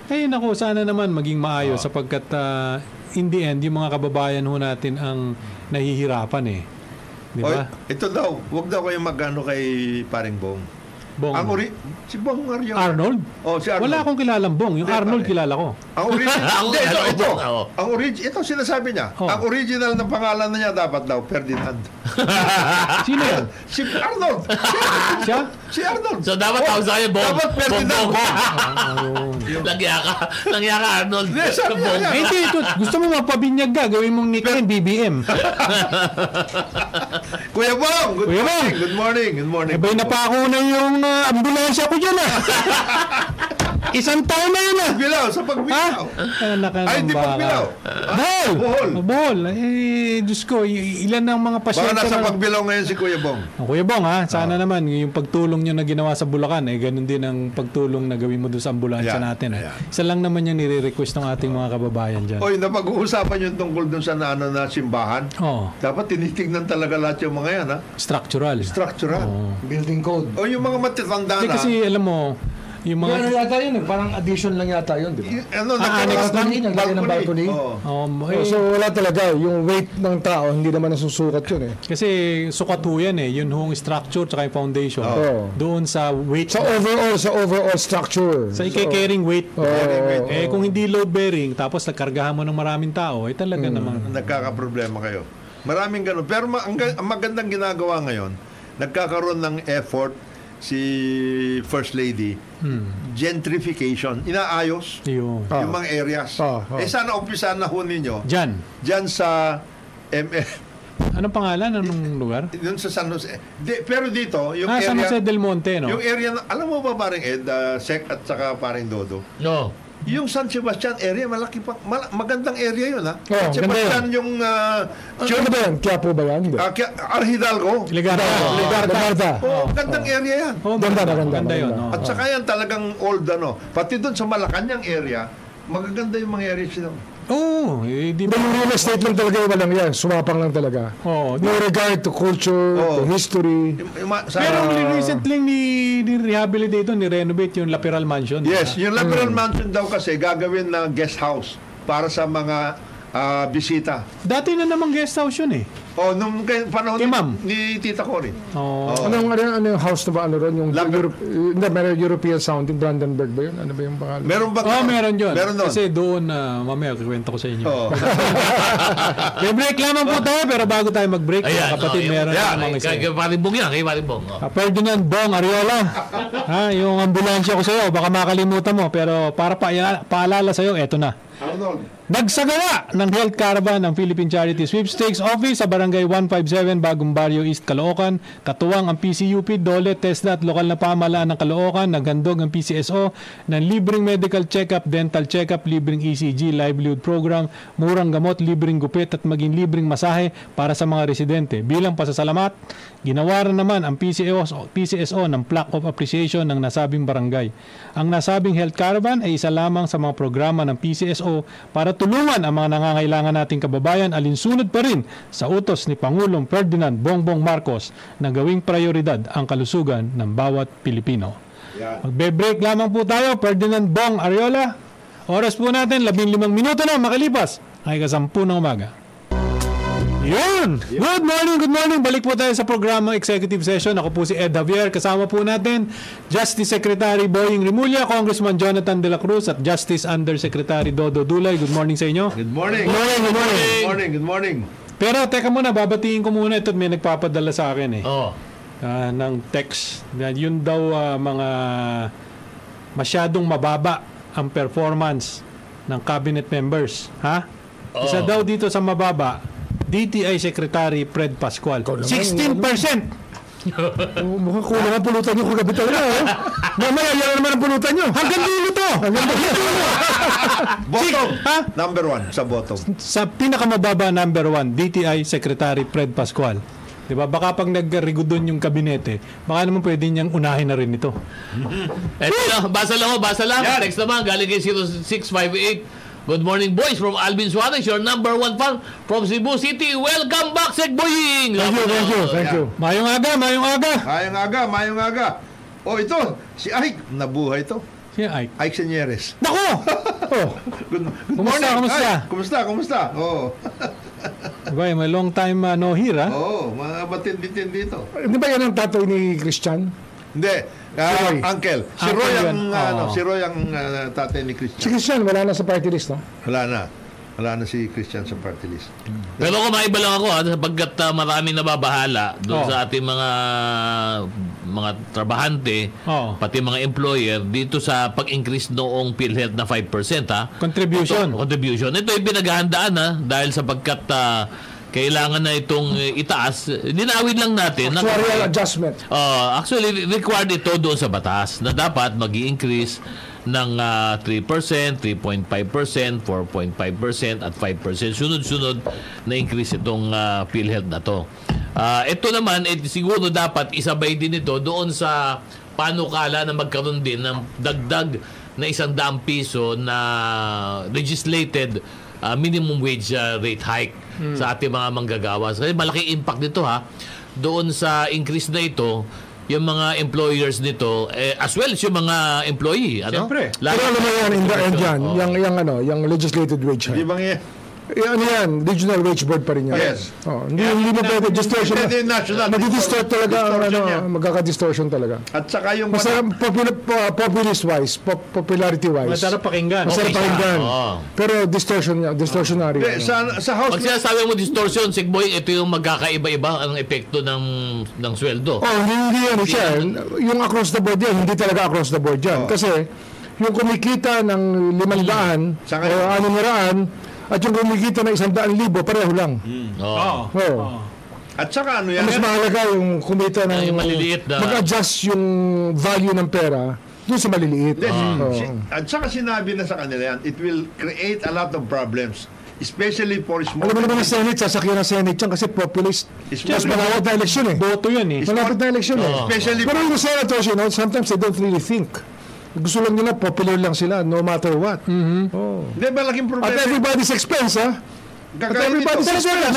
Ay naku, sana naman maging maayos sapagkat in the end, yung mga kababayan ho natin ang nahihirapan eh. Di ba? Ito daw, wag daw kayo magano kay Paring Bong. Bong. Si Bong Ariola. Arnold? Oh, si Arnold. Wala akong kilalang Bong. Yung Arnold kilala ko. Ang original, Ako, ito. ako. Ang ito sinasabi niya. Oh. Ang original na pangalan na niya dapat daw Ferdinand. Sino yan? Si Arnold. Siya? Si Arnold. So dapat tawag sa akin, Bong. Dapat Ferdinand. Langya ka, Arnold. Hindi, sabi niya Bong. yan. Hindi, ito. Gusto mo mapabinyag ka. Gawin mong nickname, BBM. Kuya Bong, Kuya Bong. Good morning. Good morning. Abay, napako na yung ambulansya ko dyan Isang taon na yun Pagbilaw, sa pagbilaw. Ay, hindi pagbilaw. Bohol. Bohol. Bohol. Diyos ko, ilan ang mga Baka pasyente nasa na... pagbilaw ngayon si Kuya Bong. Kuya Bong, sana naman, yung pagtulong nyo na ginawa sa Bulacan, ganun din ang pagtulong na gawin mo doon sa ambulansya natin. Isa lang naman yung nire-request ng ating mga kababayan dyan. Oy, napag-uusapan yung tungkol doon sa na simbahan. Dapat tinitignan talaga lahat yung mga yan, ha? Structural. Building code. O yung mga matatanda na. Kasi alam mo, yung mga... Ano yata yun? Parang addition lang yata yun, di ba? Nagkaroon ng balcony. So wala talaga. Yung weight ng tao, hindi naman nasusukat yun Kasi sukat ho yan Yun hong structure tsaka yung foundation. Doon sa weight. Sa overall structure. Sa carrying weight. Kung hindi load bearing, tapos nagkargahan mo ng maraming tao, talaga namang... Nagkakaproblema kayo. Maraming ganun. Pero ang magandang ginagawa ngayon, nagkakaroon ng effort si First Lady, gentrification, inaayos yung mga areas. Sana umpisa na ho ninyo. Diyan sa Anong pangalan? Anong lugar? Yun sa San Jose. Pero dito, yung area... San Jose del Monte, no? Yung area, alam mo ba paring Ed, Sek at saka paring Dodo? No. Yung San Sebastian area, malaki pa, magandang area yun, ha? San Sebastian yung... ano ba yan? Quiapo ba yan? Arhidalgo. Ligarda. Gandang area yan. Ganda yun. At saka yan talagang old, pati doon sa Malacanang area, magaganda yung mga areas yun. Di ba? Yung real estate lang talaga yung walang yan. Sumapang lang talaga. No regard to culture, to history. Pero recently ni-rehabilitate ni-renovate yung Laperal Mansion. Yes, yung Laperal Mansion daw kasi gagawin na guest house para sa mga bisita. Dati na namang guest house yun nung panahon ni Tita Cory. Ano yung house na ba? Ano ron? Yung meron European sounding, Brandenburg ba yun? Ano ba yung pangalan? Meron ba? Meron yun. Meron kasi doon, mamaya kikwento ko sa inyo. May break lamang po tayo, pero bago tayo mag-break, kapatid, meron namang isa. Kay Parimbong yan, kay Parimbong. Ferdinand Bong Ariola. Yung ambulansya ko sa iyo, baka makalimutan mo, pero para paalala sa iyo, eto na. Nagsagawa ng health caravan ng Philippine Charity Sweepstakes Office sa Barangay 157 Bagong Barrio East, Caloocan. Katuwang ang PCUP, DOLE, TESDA at lokal na pamahalaan ng Caloocan. Naghandog ang PCSO ng libreng medical check-up, dental check-up, libreng ECG, livelihood program, murang gamot, libreng gupit at maging libreng masahe para sa mga residente. Bilang pasasalamat, ginawaran naman ang PCSO ng plaque of appreciation ng nasabing barangay. Ang nasabing health caravan ay isa lamang sa mga programa ng PCSO para tulungan ang mga nangangailangan nating kababayan, alinsunod pa rin sa utos ni Pangulong Ferdinand Bongbong Marcos na gawing prioridad ang kalusugan ng bawat Pilipino. Magbe-break lamang po tayo. Ferdinand Bong Ariola. Oras po natin, 15 minuto na makalipas ay 10 ng umaga. Yun! Good morning! Balik po tayo sa programa Executive Session. Ako po si Ed Javier. Kasama po natin Justice Secretary Boying Rimulya, Congressman Jonathan De La Cruz at Justice Undersecretary Dodo Dulay. Good morning sa inyo. Good morning. Good morning. Pero teka muna, babatiin ko muna ito. May nagpapadala sa akin ng text. Yun daw mga masyadong mababa ang performance ng cabinet members. Isa daw dito sa mababa, DTI Secretary Fred Pascual. 16%! Mukhang kulang ang pulutan nyo kagabi talaga. Mamaya, yan naman ang pulutan nyo. Hanggang dulo to! Bottom. Number 1 sa bottom. Sa pinakamababa, number 1, DTI Secretary Fred Pascual. Diba? Baka pag nag-rigudon yung kabinete, baka naman pwede niyang unahin na rin ito. Basa lang. Text naman, galing kay 0658. Good morning, boys, from Alvin Suarez, your number 1 fan from Cebu City. Welcome back, Sek Boying! Thank you. Mayong aga. Ito, si Ike. Nabuhay ito. Si Ike. Ike Senyeres. Nako! Good morning. Kumusta? May long time no here, mga batindi dito. Di ba yan ang tatay ni Christian? Hindi. Roy. Uncle. Si Uncle Roy yun. si Roy ang tatay ni Si Christian. Christian, wala na sa party list, no? Wala na. Wala na si Christian sa party list. Pero kung maiba lang ako, sapagkat maraming nababahala doon sa ating mga trabahante, pati mga employer, dito sa pag-increase noong PhilHealth na 5%, ha? Contribution. Contribution. Ito ay pinaghahandaan, dahil sapagkat kailangan na itong itaas. Dinawin lang natin. Actuarial adjustment. Actually, required ito doon sa batas na dapat mag-i-increase ng 3%, 3.5%, 4.5% at 5%. Sunod-sunod na increase itong PhilHealth na to. Ito naman, siguro dapat isabay din ito doon sa panukala na magkaroon din ng dagdag na 100 piso na legislated minimum wage rate hike sa ating mga manggagawa. Kasi malaki impact nito doon sa increase na ito, yung mga employers nito, as well as yung mga employee. Siyempre. Pero alam mo yan, in the end yan, yung legislated wage Di hike. ba nga? Ano yan, regional wage board pa rin yan. Yes. Hindi mo pwede, distortion. Hindi national. Magdi-distort talaga, Distortion yan. magkaka-distortion talaga. At saka yung... Basta populist-wise, popularity-wise. Masarap pakinggan. Masarap pakinggan. Pero distortionary. Hindi, sa House... Pag sinasabi mo distortion, Sigboy, ito yung magkakaiba-iba ang epekto ng sweldo. Hindi yan siya. Yung across the board yan, hindi talaga across the board yan. Kasi yung kumikita ng 500 o 600 at yung kumikita ng 100,000, pareho lang. At saka ano yan? Mas mahalaga yung kumita ng... Yung maliliit na... Mag-adjust yung value ng pera doon sa maliliit. At saka sinabi na sa kanila yan, it will create a lot of problems. Especially for small... Alam mo naman ng Senate, sasakyan ng Senate yan kasi populist. Mas malapit na eleksyon Boto yan eh. Malapit na eleksyon Especially... Pero yung senators, sometimes they don't really think. Gusto lang nila, popular lang sila, no matter what. Hindi, malaking problema. At everybody's expense, At everybody's expense.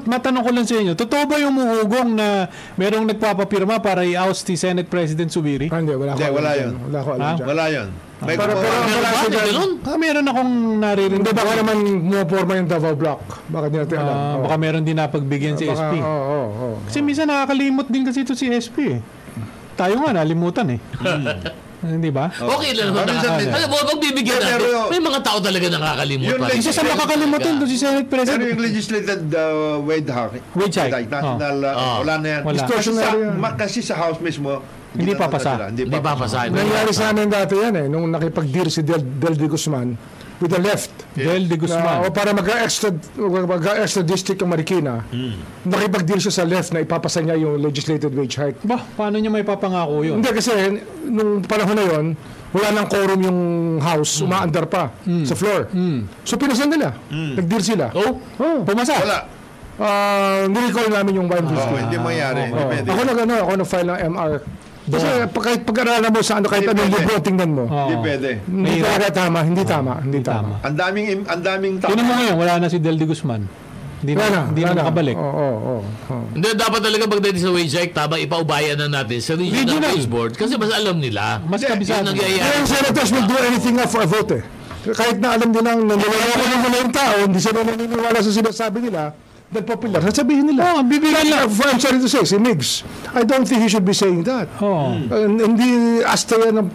Matanong ko lang sa inyo, totoo ba yung muhugong na merong nagpapapirma para i-oust si Senate President Subiri? Hindi, wala yun. Wala ko alam dyan. Wala yun. Meron akong naririnig. Hindi, baka naman muporma yung Davao Block. Baka hindi natin alam. Baka meron din napagbigyan si SP. Kasi minsan nakakalimot din kasi ito si SP. Tayo nga, nalimutan Hindi ba? Okay lang. Alam mo, magbibigyan natin. May mga tao talaga nakakalimutan. Isa sa makakalimutan doon si Senate Pero President. yung legislated wage hike, national, wala na yan. Kasi sa House mismo, Hindi papasa. Hindi papasa. Nangyari sa amin dati yan nung nakipag-deal si Del de Guzman with the left. Del de Guzman. O para mag-extra district yung Marikina, nakipag-deal siya sa left na ipapasa niya yung legislated wage hike. Ba, paano niya may papangako yun? Hindi kasi nung panahon na yon, wala nang quorum yung House, umaandar pa sa floor. So pinasan nila. Nag-deal sila. Pumasa. Wala. Nirecall namin yung 150. Hindi mangyari. Ako nag-file ng MR. Kasi kahit pag-aralan mo sa kahit anong libro, tingnan mo. Hindi pwede. Hindi talaga tama. Hindi tama. Ang daming tao. Tingnan mo ngayon, wala na si Del de Guzman. Hindi na nakabalik. Hindi, dapat talaga pagdating sa wage hike, tama, ipaubayan na natin sa regional wage board kasi mas alam nila. Mas kabisado. Yung senators will do anything for a vote Kahit na alam nilang naniniwala naman yung tao, hindi sila naniniwala sa sinasabi nila, then popular. Sasabihin nila. Bibigyan lang. I'm sorry to say, si Migs, I don't think he should be saying that. Hindi asta yan ng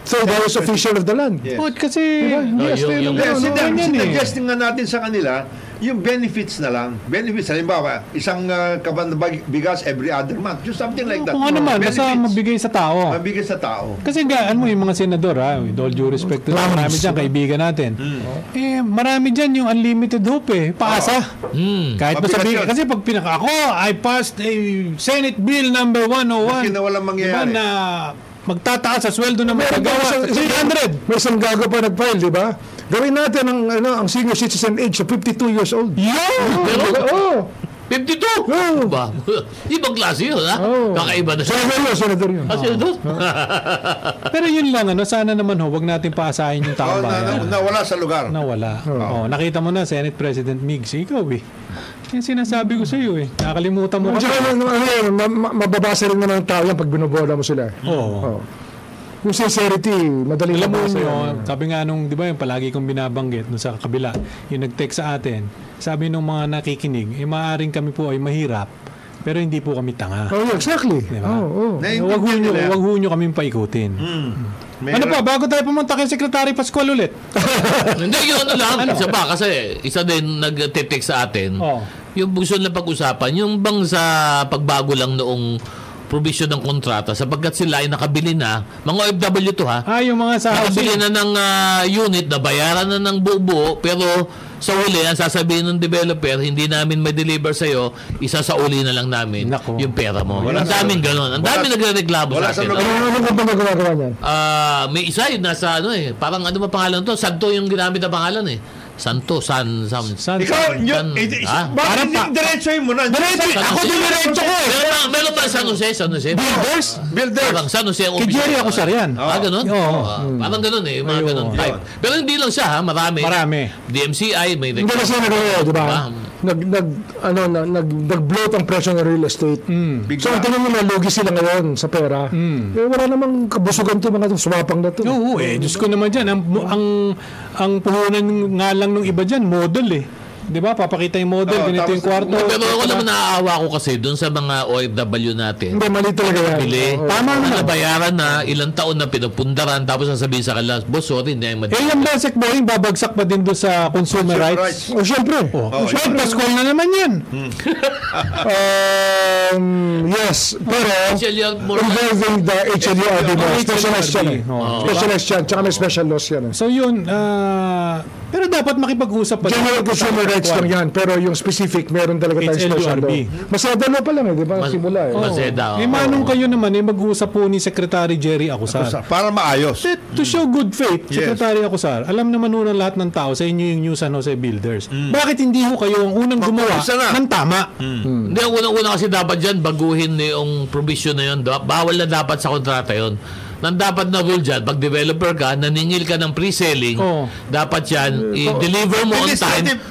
third highest official of the land. Yes. Kasi hindi asta yan. Suggesting nga natin sa kanila, yung benefits na lang. Benefits, halimbawa, isang kaban bigas every other month. Just something like that. Kung ano man, basta mabigay sa tao. Mabigay sa tao. Kasi gaan mo yung mga senador, with all due respect to marami dyan, kaibigan natin. Marami dyan yung unlimited hope Paasa. Kahit masabihin. Kasi pag ako, I passed a Senate Bill number 101. Kasi na walang mangyayari. Na magtataas sa sweldo ng mga gawa. 300. May isang gago pa nag-file, di ba? Gawin natin ang senior citizen age sa 52 years old. Pero, 52? Ba? Ibang klase yun, Kakaiba na siya. Senador yun. Senador? Pero yun lang, sana naman wag natin paasahin yung tao bayan. Nawala sa lugar. Nawala. Nakita mo na, Senate President Migs, ikaw Yung sinasabi ko sa iyo nakakalimutan mo kasi. Mababasa rin naman ng tao yan pag binobola mo sila. Yung sincerity, madali lang mo sabi nga nung, di ba yung palagi kong binabanggit nung sa kabila, yung nag-text sa atin, sabi nung mga nakikinig, maaaring kami po ay mahirap, Pero hindi po kami tanga. Oh, exactly. Diba? Oh. Wag ho nyo kaming paikutin. Ano pa, bago tayo pumunta kay Secretary Pascual ulit? Hindi, yun lang. Isa pa, kasi isa din nag-text sa atin. Yung gusto na pag-usapan, yung bang sa pagbago lang noong provision ng kontrata sapagkat sila ay nakabili na, mga OFW to ha, yung mga sa nakabili na ng unit, nabayaran na ng buo-buo, pero sa uli, ang sasabihin ng developer, hindi namin ma-deliver sa'yo, isa sa uli na lang namin yung pera mo. Ang daming ganon. Ang daming nagre-reklamo sa atin. Ano ba nagagawa niyan? May isa yun, nasa parang ano ba pangalan to? Santo yung ginamit na pangalan Santo, Ikaw, bakit hindi diretsohin mo na? Ako diretso ko Meron pa San Jose? Builders? Parang San Jose Kay Jerry Acosar yan. Ganun? Parang ganun mga ganun type. Pero hindi lang siya marami. DMCI, may hindi na siya nagawa, di ba? Nag-bloat ang presyo ng real estate. So, ang tingin nyo lugi sila ngayon sa pera. Wala namang kabusugan to mga sumapang na to. Oo, Diyos ko naman dyan. Ang puhunan nga lang nung iba dyan, model Di ba? Papakita yung model, ganito yung kwarto. Pero ako naman naaawa ko kasi doon sa mga OFW natin. Hindi, mali talaga yan. Tama na. Nabayaran na, ilang taon na pinagpundaran, tapos sasabihin sa kanila, boss, sorry, hindi ay madali. Yung basic boring, babagsak pa din doon sa consumer rights? Siyempre. Pascual na naman yan. Yes, pero involving the HLURB mo, specialized yan. Specialized yan, tsaka may special laws yan. So yun, pero dapat makipag-usap pa. General consumer rights lang yan, pero yung specific, meron talaga tayong special law. Masada na pa lang di ba? Simula Maseda. Manong kayo naman, mag-uusap po ni Secretary Jerry Acosar. Para maayos. To show good faith, Secretary Acosar, alam naman nun ng lahat ng tao sa inyo yung New San Jose Builders. Bakit hindi ho kayo ang unang gumawa ng tama? Hindi, ang unang-una kasi dapat dyan, baguhin yung provision na yun. Bawal na dapat sa kontrata yun. Nang dapat na rule dyan, pag developer ka, naningil ka ng pre-selling, dapat yan, i-deliver mo on time,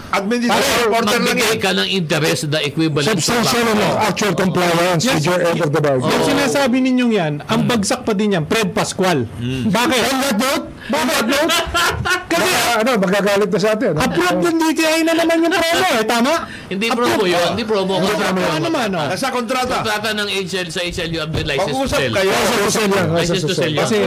magbigay ka ng interest na equivalent substantial actual compliance with your end of the bargain. Yung sinasabi ninyong yan, ang bagsak pa din yan, Fred Pascual. Bakit? Bakit? Kasi magagalit na sa atin. Approve ng DTI na naman yung promo tama? Hindi promo yun, hindi promo. Ano naman, Nasa kontrata. Kontrata ng sa HLU of the license Pag-usap kayo. Kasi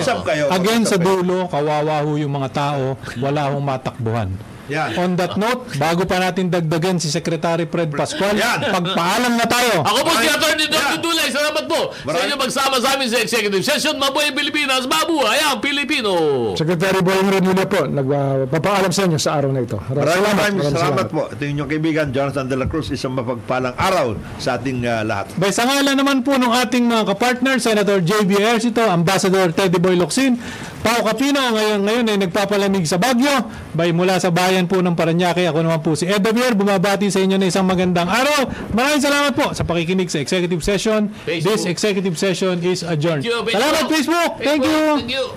again sa dulo, kawawa ho yung mga tao, wala hong matakbuhan. On that note, bago pa natin dagdagan si Secretary Fred Pascual, pagpaalam na tayo. Ako po si Atty. Dr. Dulay. Salamat po sa inyo magsama sa amin sa executive session. Mabuhay Pilipinas, mabuhay ang Pilipino. Secretary Boying Remulla po, nagpapaalam sa inyo sa araw na ito. Maraming salamat po. Ito inyong kaibigan, Jonathan De La Cruz. Isang mapagpalang araw sa ating lahat. Sa ngalan naman po ng ating mga kapartner, Senator J.V. Ejercito, Ambassador Teddy Boy Locsin, Pao Capino, ngayon ay nagpapalamig sa Baguio. Mula sa bayan po ng Parañaque, ako naman po si Ed Davier, bumabati sa inyo na isang magandang araw. Maraming salamat po sa pakikinig sa executive session. This executive session is adjourned. Salamat Facebook. Thank you.